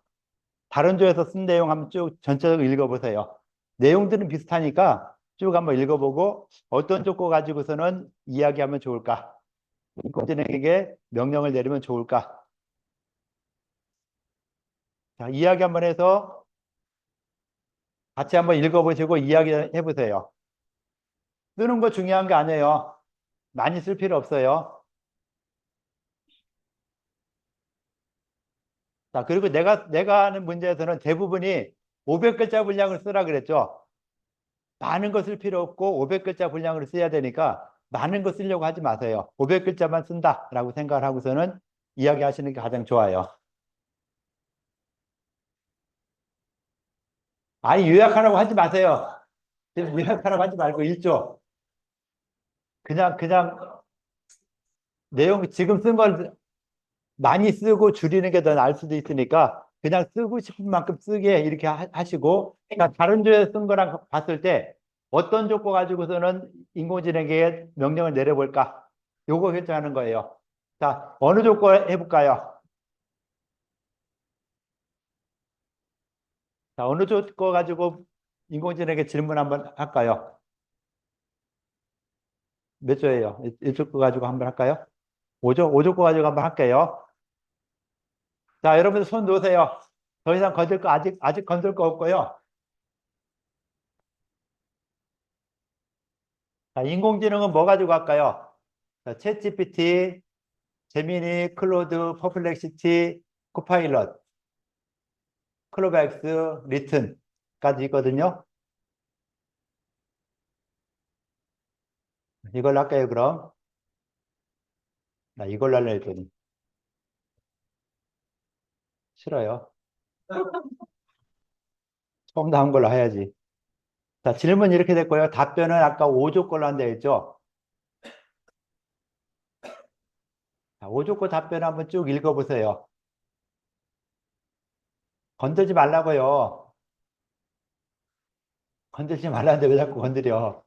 Speaker 2: 다른 조에서 쓴 내용 한번 쭉 전체적으로 읽어보세요. 내용들은 비슷하니까 쭉 한번 읽어보고 어떤 조건 가지고서는 이야기하면 좋을까? 인공지능에게 명령을 내리면 좋을까? 자, 이야기 한번 해서 같이 한번 읽어보시고 이야기해 보세요. 쓰는 거 중요한 게 아니에요. 많이 쓸 필요 없어요. 자, 그리고 내가 하는 문제에서는 대부분이 500글자 분량을 쓰라 그랬죠. 많은 거 쓸 필요 없고 500글자 분량으로 써야 되니까 많은 거 쓰려고 하지 마세요. 500글자만 쓴다라고 생각을 하고서는 이야기하시는 게 가장 좋아요. 아니, 요약하라고 하지 마세요. 지금 요약하라고 하지 말고 읽죠. 그냥 내용 지금 쓴 걸 많이 쓰고 줄이는 게 더 나을 수도 있으니까 그냥 쓰고 싶은 만큼 쓰게 이렇게 하시고, 그러니까 다른 조에 쓴 거랑 봤을 때 어떤 조건 가지고서는 인공지능에게 명령을 내려볼까? 요거 결정하는 거예요. 자, 어느 조건 해볼까요? 자, 어느 조건 가지고 인공지능에게 질문 한번 할까요? 몇 조예요? 1조건 가지고 한번 할까요? 5조? 5조건 가지고 한번 할게요. 자, 여러분들 손 놓으세요. 더 이상 건들 거 아직 건들 거 없고요. 자, 인공지능은 뭐 가지고 할까요? 자, 챗GPT, 제미니, 클로드, 퍼플렉시티, 코파일럿, 클로바엑스, 리튼까지 있거든요. 이걸로 할까요, 그럼? 나 이걸로 할래 했더니 싫어요. 처음 나온 걸로 해야지. 자, 질문 이렇게 됐고요. 답변은 아까 5조 걸로 한다 했죠? 자, 5조 거 답변 한번 쭉 읽어보세요. 건들지 말라고요. 건들지 말라는데 왜 자꾸 건드려?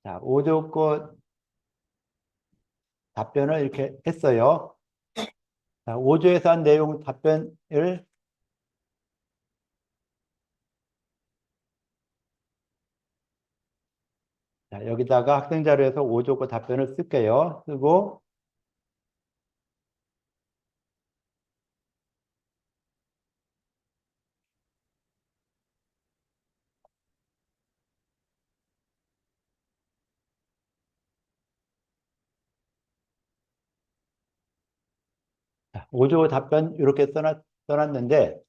Speaker 2: 자, 5조 거 답변을 이렇게 했어요. 자, 5조에서 한 내용 답변을 자, 여기다가 학생 자료에서 5조 거 답변을 쓸게요. 쓰고 5조 답변 이렇게 써놨는데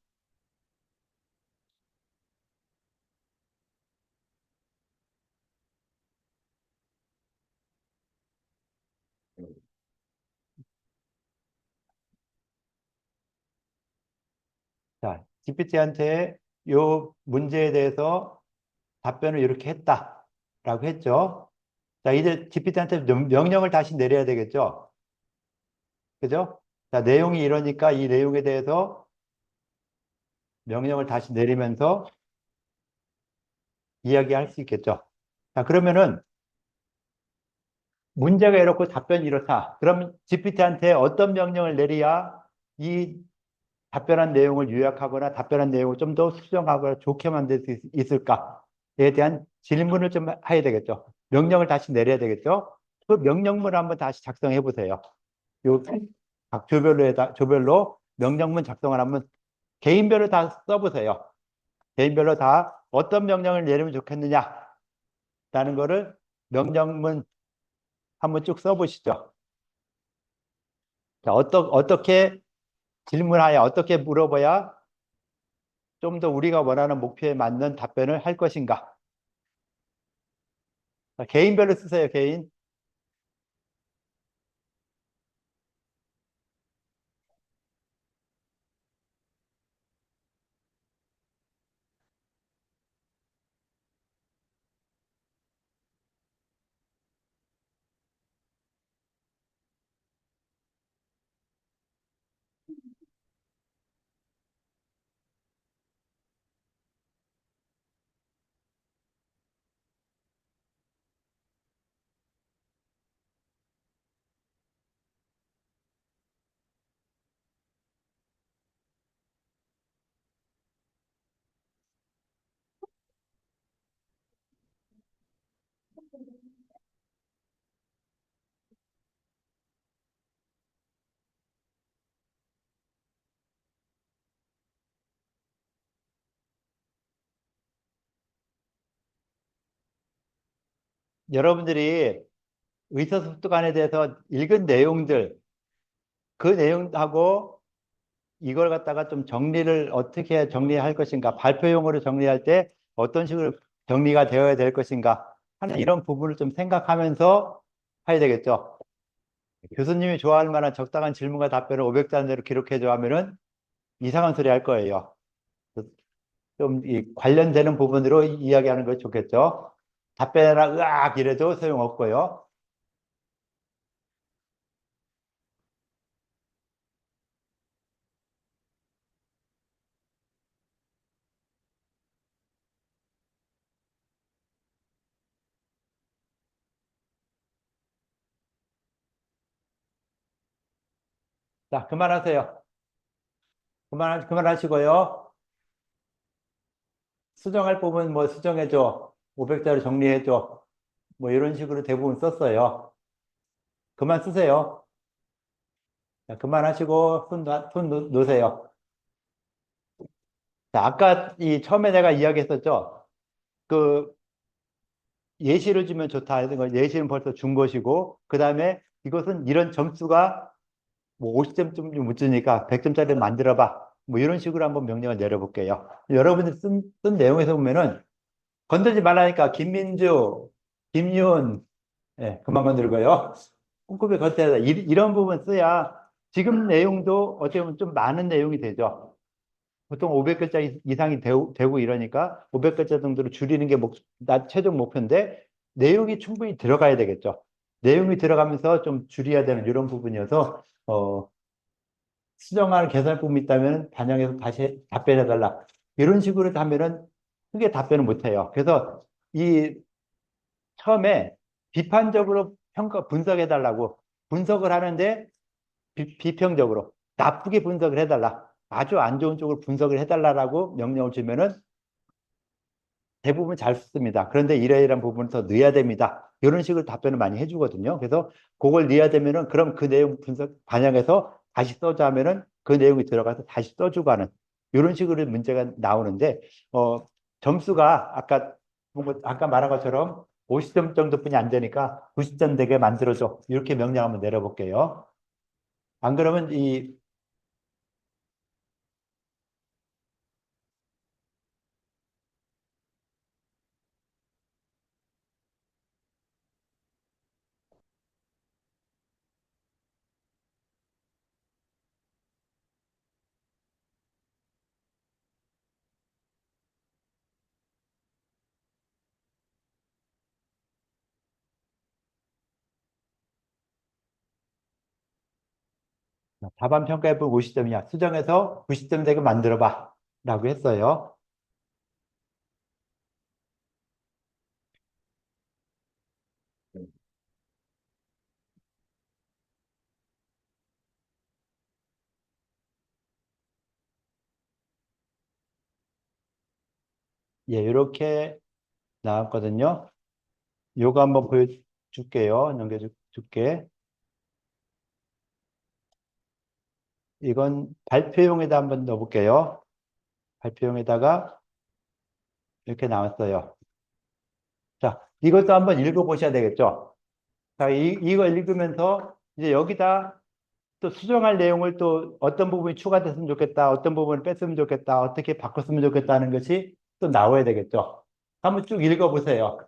Speaker 2: 자, GPT한테 요 문제에 대해서 답변을 이렇게 했다라고 했죠. 자, 이제 GPT한테 명령을 다시 내려야 되겠죠. 그죠? 자, 내용이 이러니까 이 내용에 대해서 명령을 다시 내리면서 이야기할 수 있겠죠. 자, 그러면은 문제가 이렇고 답변이 이렇다. 그러면 GPT한테 어떤 명령을 내려야 이 답변한 내용을 요약하거나 답변한 내용을 좀 더 수정하거나 좋게 만들 수 있을까에 대한 질문을 좀 해야 되겠죠. 명령을 다시 내려야 되겠죠. 그 명령문을 한번 다시 작성해 보세요. 요 각 조별로 명령문 작성을 한번 개인별로 다 써보세요. 개인별로 다 어떤 명령을 내리면 좋겠느냐라는 거를 명령문 한번 쭉 써보시죠. 자, 어떻게 질문하여 어떻게 물어봐야 좀 더 우리가 원하는 목표에 맞는 답변을 할 것인가? 자, 개인별로 쓰세요, 개인. 여러분들이 의사소통관에 대해서 읽은 내용들, 그 내용하고 이걸 갖다가 좀 정리를 어떻게 정리할 것인가, 발표용으로 정리할 때 어떤 식으로 정리가 되어야 될 것인가 하는 이런 부분을 좀 생각하면서 해야 되겠죠. 교수님이 좋아할 만한 적당한 질문과 답변을 500자 내로 기록해줘 하면은 이상한 소리 할 거예요. 좀 이 관련되는 부분으로 이야기하는 것이 좋겠죠. 답변해라, 으악 이래도 소용없고요. 자, 그만하세요. 그만하시고요. 수정할 부분 뭐 수정해줘. 500자로 정리해줘. 뭐 이런 식으로 대부분 썼어요. 그만 쓰세요. 자, 그만하시고 손 놓으세요. 자, 아까 이 처음에 내가 이야기했었죠. 그 예시를 주면 좋다 하는 거 예시는 벌써 준 것이고 그 다음에 이것은 이런 점수가 뭐 50점쯤 못 주니까 100점짜리 만들어봐. 뭐 이런 식으로 한번 명령을 내려볼게요. 여러분들 쓴 내용에서 보면은 건들지 말라니까 김민주, 김윤, 예, 그만 건들고요. 꼼꼼히 건드려야 돼. 이런 부분 써야 지금 내용도 어떻게 보면 좀 많은 내용이 되죠. 보통 500글자 이상이 되고 이러니까 500글자 정도로 줄이는 게 최종 목표인데 내용이 충분히 들어가야 되겠죠. 내용이 들어가면서 좀 줄여야 되는 이런 부분이어서 수정할 계산 부분이 있다면 반영해서 다시 답변해 달라. 이런 식으로 하면은 크게 답변을 못 해요. 그래서 이 처음에 비판적으로 분석해 달라고 분석을 하는데 비평적으로 나쁘게 분석을 해달라. 아주 안 좋은 쪽으로 분석을 해달라고 명령을 주면은 대부분 잘 썼습니다. 그런데 이러이러한 부분을 더 넣어야 됩니다. 이런 식으로 답변을 많이 해주거든요. 그래서 그걸 넣어야 되면은 그럼 그 내용 분석 반영해서 다시 써자 하면은 그 내용이 들어가서 다시 써주고 하는 이런 식으로 문제가 나오는데 점수가 아까 말한 것처럼 50점 정도뿐이 안 되니까 90점 되게 만들어줘. 이렇게 명령 한번 내려볼게요. 안 그러면 답안 평가해보면 50점이야. 수정해서 90점 되게 만들어봐. 라고 했어요. 예, 이렇게 나왔거든요. 요거 한번 보여줄게요. 넘겨줄게. 이건 발표용에다 한번 넣어볼게요. 발표용에다가 이렇게 나왔어요. 자, 이것도 한번 읽어보셔야 되겠죠. 자, 이거 읽으면서 이제 여기다 또 수정할 내용을 또 어떤 부분이 추가됐으면 좋겠다, 어떤 부분을 뺐으면 좋겠다, 어떻게 바꿨으면 좋겠다는 것이 또 나와야 되겠죠. 한번 쭉 읽어보세요.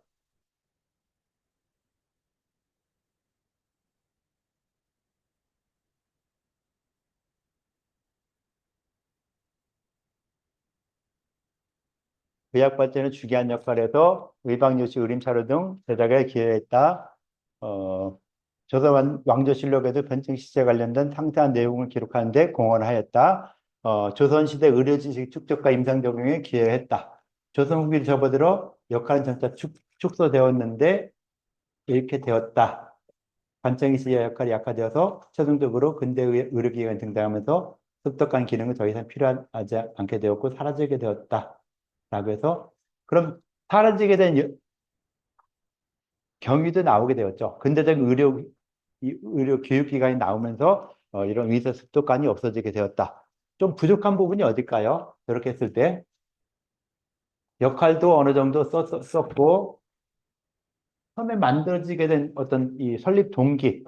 Speaker 2: 의학 발전에 중요한 역할에서 의방요시, 의림사료 등 제작에 기여했다. 조선 왕조실록에도 변증 시제에 관련된 상세한 내용을 기록하는 데 공헌하였다. 조선시대 의료지식 축적과 임상 적용에 기여했다. 조선 후기를 접어들어 역할은 점차 축소되었는데 이렇게 되었다. 관청이 시의 역할이 약화되어서 최종적으로 근대의 의료기관이 등장하면서 습득한 기능은 더 이상 필요하지 않게 되었고 사라지게 되었다. 라고 해서 그럼 사라지게 된 경위도 나오게 되었죠. 근대적 의료 교육기관이 나오면서 이런 의사 습득관이 없어지게 되었다. 좀 부족한 부분이 어딜까요? 저렇게 했을 때 역할도 어느 정도 썼고 처음에 만들어지게 된 어떤 이 설립 동기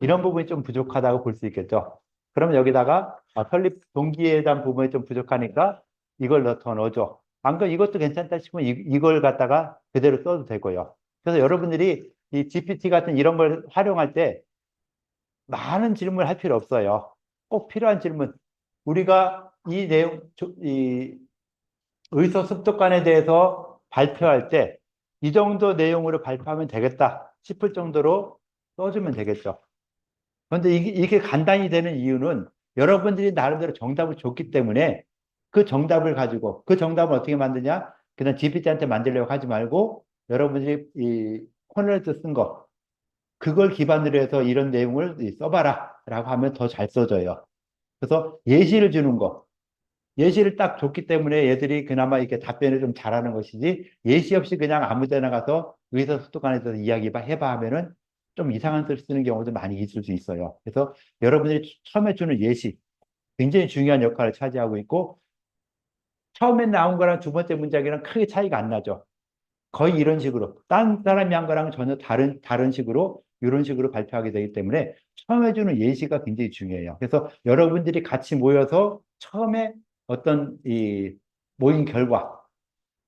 Speaker 2: 이런 부분이 좀 부족하다고 볼 수 있겠죠. 그러면 여기다가 설립 동기에 대한 부분이 좀 부족하니까 이걸 더 넣어줘. 안 그럼 이것도 괜찮다 싶으면 이걸 갖다가 그대로 써도 되고요. 그래서 여러분들이 이 GPT 같은 이런 걸 활용할 때 많은 질문을 할 필요 없어요. 꼭 필요한 질문. 우리가 이 내용, 이 의사 습득관에 대해서 발표할 때 이 정도 내용으로 발표하면 되겠다 싶을 정도로 써주면 되겠죠. 그런데 이게 간단히 되는 이유는 여러분들이 나름대로 정답을 줬기 때문에 그 정답을 가지고 그 정답을 어떻게 만드냐? 그냥 GPT한테 만들려고 하지 말고 여러분들이 이 코넬에서 쓴 거 그걸 기반으로 해서 이런 내용을 써봐라 라고 하면 더 잘 써져요. 그래서 예시를 주는 거 예시를 딱 줬기 때문에 얘들이 그나마 이렇게 답변을 좀 잘하는 것이지 예시 없이 그냥 아무 데나 가서 의사소통관에서 이야기 해봐 하면은 좀 이상한 소리 쓰는 경우도 많이 있을 수 있어요. 그래서 여러분들이 처음에 주는 예시 굉장히 중요한 역할을 차지하고 있고 처음에 나온 거랑 두 번째 문장이랑 크게 차이가 안 나죠. 거의 이런 식으로 딴 사람이 한 거랑 전혀 다른 식으로 이런 식으로 발표하게 되기 때문에 처음에 주는 예시가 굉장히 중요해요. 그래서 여러분들이 같이 모여서 처음에 어떤 이 모인 결과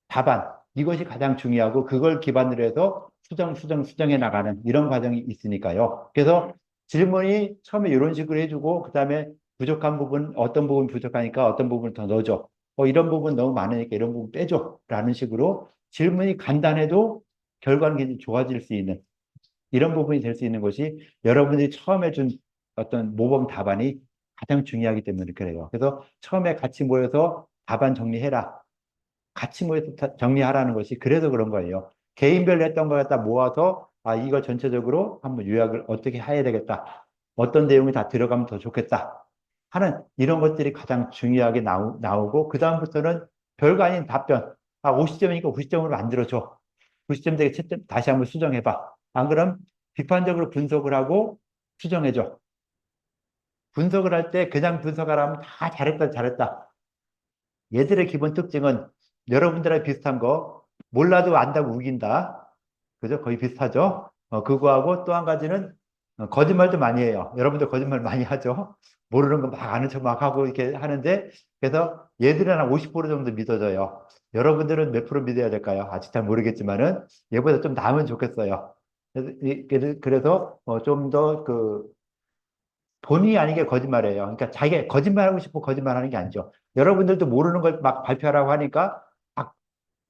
Speaker 2: 답안 이것이 가장 중요하고 그걸 기반으로 해서 수정해 나가는 이런 과정이 있으니까요. 그래서 질문이 처음에 이런 식으로 해주고 그다음에 부족한 부분 어떤 부분 부족하니까 어떤 부분을 더 넣어줘. 이런 부분 너무 많으니까 이런 부분 빼줘. 라는 식으로 질문이 간단해도 결과는 굉장히 좋아질 수 있는 이런 부분이 될 수 있는 것이 여러분들이 처음에 준 어떤 모범 답안이 가장 중요하기 때문에 그래요. 그래서 처음에 같이 모여서 답안 정리해라. 같이 모여서 정리하라는 것이 그래서 그런 거예요. 개인별로 했던 걸 갖다 모아서 이거 전체적으로 한번 요약을 어떻게 해야 되겠다. 어떤 내용이 다 들어가면 더 좋겠다. 하는 이런 것들이 가장 중요하게 나오고 그 다음부터는 별거 아닌 답변. 50점이니까 90점으로 만들어줘. 90점 되게 채점 다시 한번 수정해봐. 안 그럼 비판적으로 분석을 하고 수정해줘. 분석을 할 때 그냥 분석하라면 다 잘했다 잘했다. 얘들의 기본 특징은 여러분들하고 비슷한 거 몰라도 안다고 우긴다. 그죠? 거의 비슷하죠? 그거하고 또 한 가지는 거짓말도 많이 해요. 여러분들 거짓말 많이 하죠? 모르는 거 막 아는 척 막 하고 이렇게 하는데 그래서 얘들은 한 50% 정도 믿어져요. 여러분들은 몇 프로 믿어야 될까요? 아직 잘 모르겠지만은 얘보다 좀 나으면 좋겠어요. 그래서 좀 더 본의 아니게 거짓말해요. 그러니까 자기가 거짓말하고 싶고 거짓말하는 게 아니죠. 여러분들도 모르는 걸 막 발표하라고 하니까 막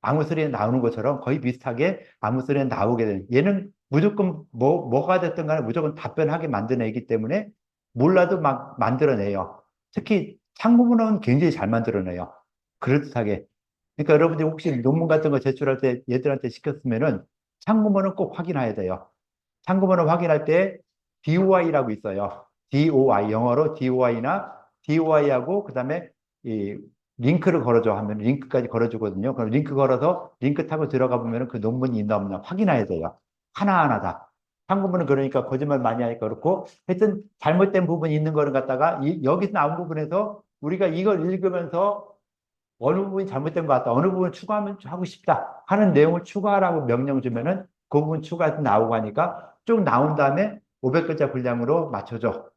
Speaker 2: 아무 소리에 나오는 것처럼 거의 비슷하게 아무 소리에 나오게 되는. 얘는 무조건 뭐가 됐든 간에 무조건 답변하게 만드는 애기 때문에 몰라도 막 만들어내요. 특히 창구문헌은 굉장히 잘 만들어내요. 그럴듯하게. 그러니까 여러분들이 혹시 논문 같은 거 제출할 때 얘들한테 시켰으면은 창구문헌은 꼭 확인해야 돼요. 참고번호 확인할 때 DOI라고 있어요. DOI, 영어로 DOI나 DOI하고 그다음에 이 링크를 걸어줘 하면 링크까지 걸어주거든요. 그럼 링크 걸어서 링크 타고 들어가 보면 그 논문이 있나 없나 확인해야 돼요. 하나하나 다. 참고번호 그러니까 거짓말 많이 하니까 그렇고 하여튼 잘못된 부분이 있는 거를 갖다가 여기서 나온 부분에서 우리가 이걸 읽으면서 어느 부분이 잘못된 것 같다. 어느 부분 추가하면 하고 싶다. 하는 내용을 추가하라고 명령 주면은 그 부분 추가해서 나오고 하니까 쭉 나온 다음에 500글자 분량으로 맞춰줘.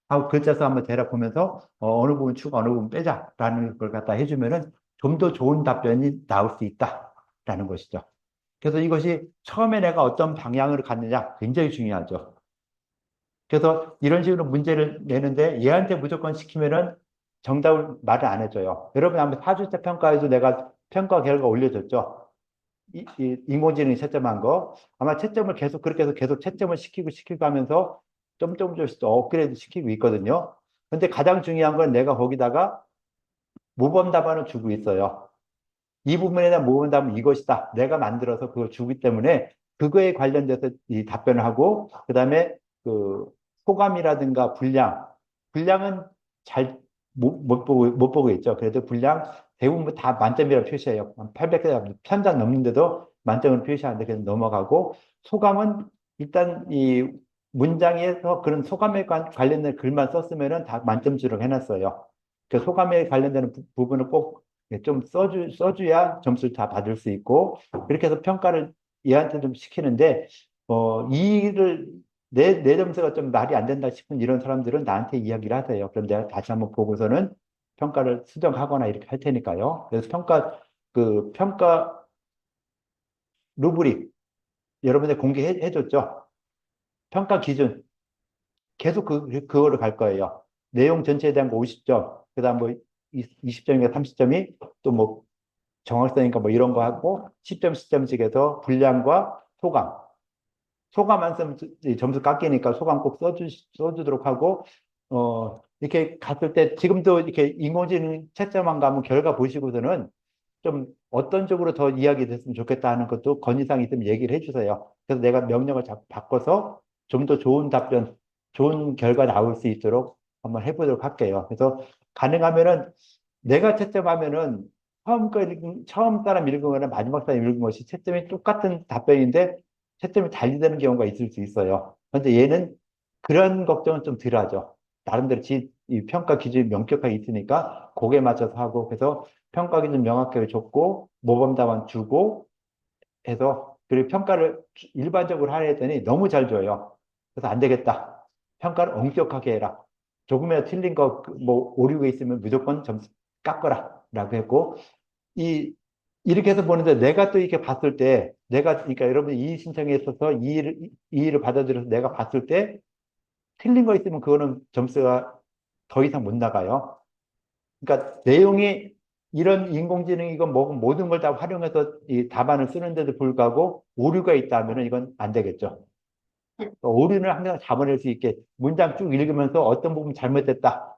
Speaker 2: 하고 글자 수 한번 대략 보면서 어느 부분 추가, 어느 부분 빼자라는 걸 갖다 해주면은 좀 더 좋은 답변이 나올 수 있다라는 것이죠. 그래서 이것이 처음에 내가 어떤 방향으로 갔느냐 굉장히 중요하죠. 그래서 이런 식으로 문제를 내는데 얘한테 무조건 시키면은 정답을 말을 안 해줘요. 여러분 한번 4주차 평가에도 내가 평가 결과 올려줬죠. 인공지능이 채점한 거. 아마 채점을 계속 그렇게 해서 계속 채점을 시키고 하면서 점점점씩 업그레이드 시키고 있거든요. 근데 가장 중요한 건 내가 거기다가 모범 답안을 주고 있어요. 이 부분에 대한 모범 답은 이것이다. 내가 만들어서 그걸 주기 때문에 그거에 관련돼서 이 답변을 하고 그다음에 그 소감이라든가 분량은 잘 못 보고 있죠. 그래도 분량 대부분 다 만점이라고 표시해요. 800개 편장 넘는데도 만점을 표시하는데 그래서 넘어가고 소감은 일단 이 문장에서 그런 소감에 관련된 글만 썼으면은 다 만점 주로 해놨어요. 그 소감에 관련되는 부분을 꼭 좀 써줘야 점수를 다 받을 수 있고, 그렇게 해서 평가를 얘한테 좀 시키는데, 이 일을, 내 점수가 좀 말이 안 된다 싶은 이런 사람들은 나한테 이야기를 하세요. 그럼 내가 다시 한번 보고서는 평가를 수정하거나 이렇게 할 테니까요. 그래서 평가 루브릭, 여러분들 공개해줬죠? 평가 기준, 계속 그거를 갈 거예요. 내용 전체에 대한 거 50점, 그 다음 뭐 20점인가 30점이 또 뭐 정확성인가 뭐 이런 거 하고 10점, 10점씩 해서 분량과 소감. 소감 안 쓰면 점수 깎이니까 소감 꼭 써주도록 하고, 이렇게 갔을 때 지금도 이렇게 인공지능 채점만 가면 결과 보시고서는 좀 어떤 쪽으로 더 이야기 됐으면 좋겠다 하는 것도 건의사항이 있으면 얘기를 해주세요. 그래서 내가 명령을 바꿔서 좀 더 좋은 답변, 좋은 결과 나올 수 있도록 한번 해보도록 할게요. 그래서 가능하면은 내가 채점하면은 처음 사람 읽은 거나 마지막 사람 읽은 것이 채점이 똑같은 답변인데 채점이 달리되는 경우가 있을 수 있어요. 그런데 얘는 그런 걱정은 좀 덜 하죠. 나름대로 이 평가 기준이 명확하게 있으니까 거기에 맞춰서 하고 그래서 평가 기준 명확하게 줬고 모범 답안 주고 해서 그리고 평가를 일반적으로 하려 했더니 너무 잘 줘요. 그래서 안 되겠다. 평가를 엄격하게 해라. 조금이라도 틀린 거, 뭐, 오류가 있으면 무조건 점수 깎아라. 라고 했고, 이렇게 해서 보는데 내가 또 이렇게 봤을 때, 그러니까 여러분 이의 신청에 있어서 이의를 받아들여서 내가 봤을 때, 틀린 거 있으면 그거는 점수가 더 이상 못 나가요. 그러니까 내용이 이런 인공지능이건 뭐건 모든 걸 다 활용해서 이 답안을 쓰는데도 불구하고 오류가 있다면 이건 안 되겠죠. 오류는 항상 잡아낼 수 있게 문장 쭉 읽으면서 어떤 부분 잘못됐다.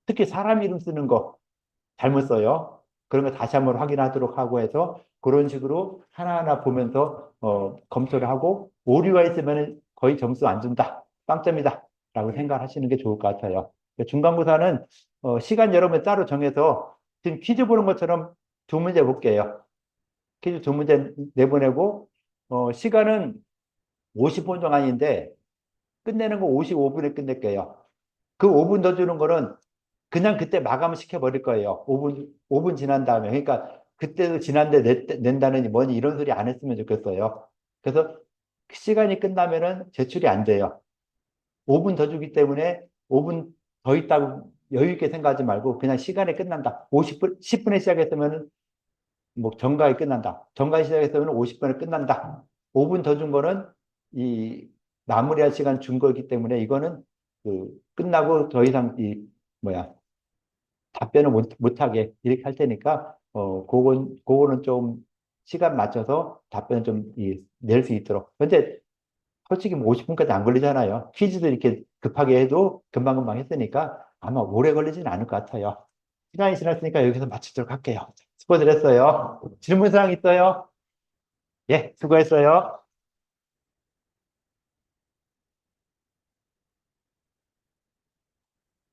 Speaker 2: 특히 사람 이름 쓰는 거 잘못 써요. 그런 거 다시 한번 확인하도록 하고 해서 그런 식으로 하나하나 보면서 검토를 하고 오류가 있으면 거의 점수 안 준다. 빵점이다. 라고 생각하시는 게 좋을 것 같아요. 중간고사는 시간 여러분 따로 정해서 지금 퀴즈 보는 것처럼 두 문제 볼게요. 퀴즈 두 문제 내보내고 시간은 50분 동안인데 끝내는 거 55분에 끝낼게요. 그 5분 더 주는 거는 그냥 그때 마감을 시켜버릴 거예요. 5분 지난 다음에. 그러니까 그때도 지난데 낸다느니 뭐니 이런 소리 안 했으면 좋겠어요. 그래서 시간이 끝나면은 제출이 안 돼요. 5분 더 주기 때문에 5분 더 있다고 여유 있게 생각하지 말고 그냥 시간에 끝난다. 10분에 시작했으면 뭐 정각이 끝난다. 정각이 시작했으면 50분에 끝난다. 5분 더 준 거는 이 마무리할 시간 준 거기 때문에 이거는 끝나고 더 이상 뭐야 답변을 못하게 이렇게 할 테니까 그거는 좀 시간 맞춰서 답변을 좀 낼 수 있도록. 근데 솔직히 뭐 50분까지 안 걸리잖아요. 퀴즈도 이렇게 급하게 해도 금방금방 했으니까 아마 오래 걸리진 않을 것 같아요. 시간이 지났으니까 여기서 마치도록 할게요. 수고들 했어요. 질문사항 있어요? 예, 수고했어요.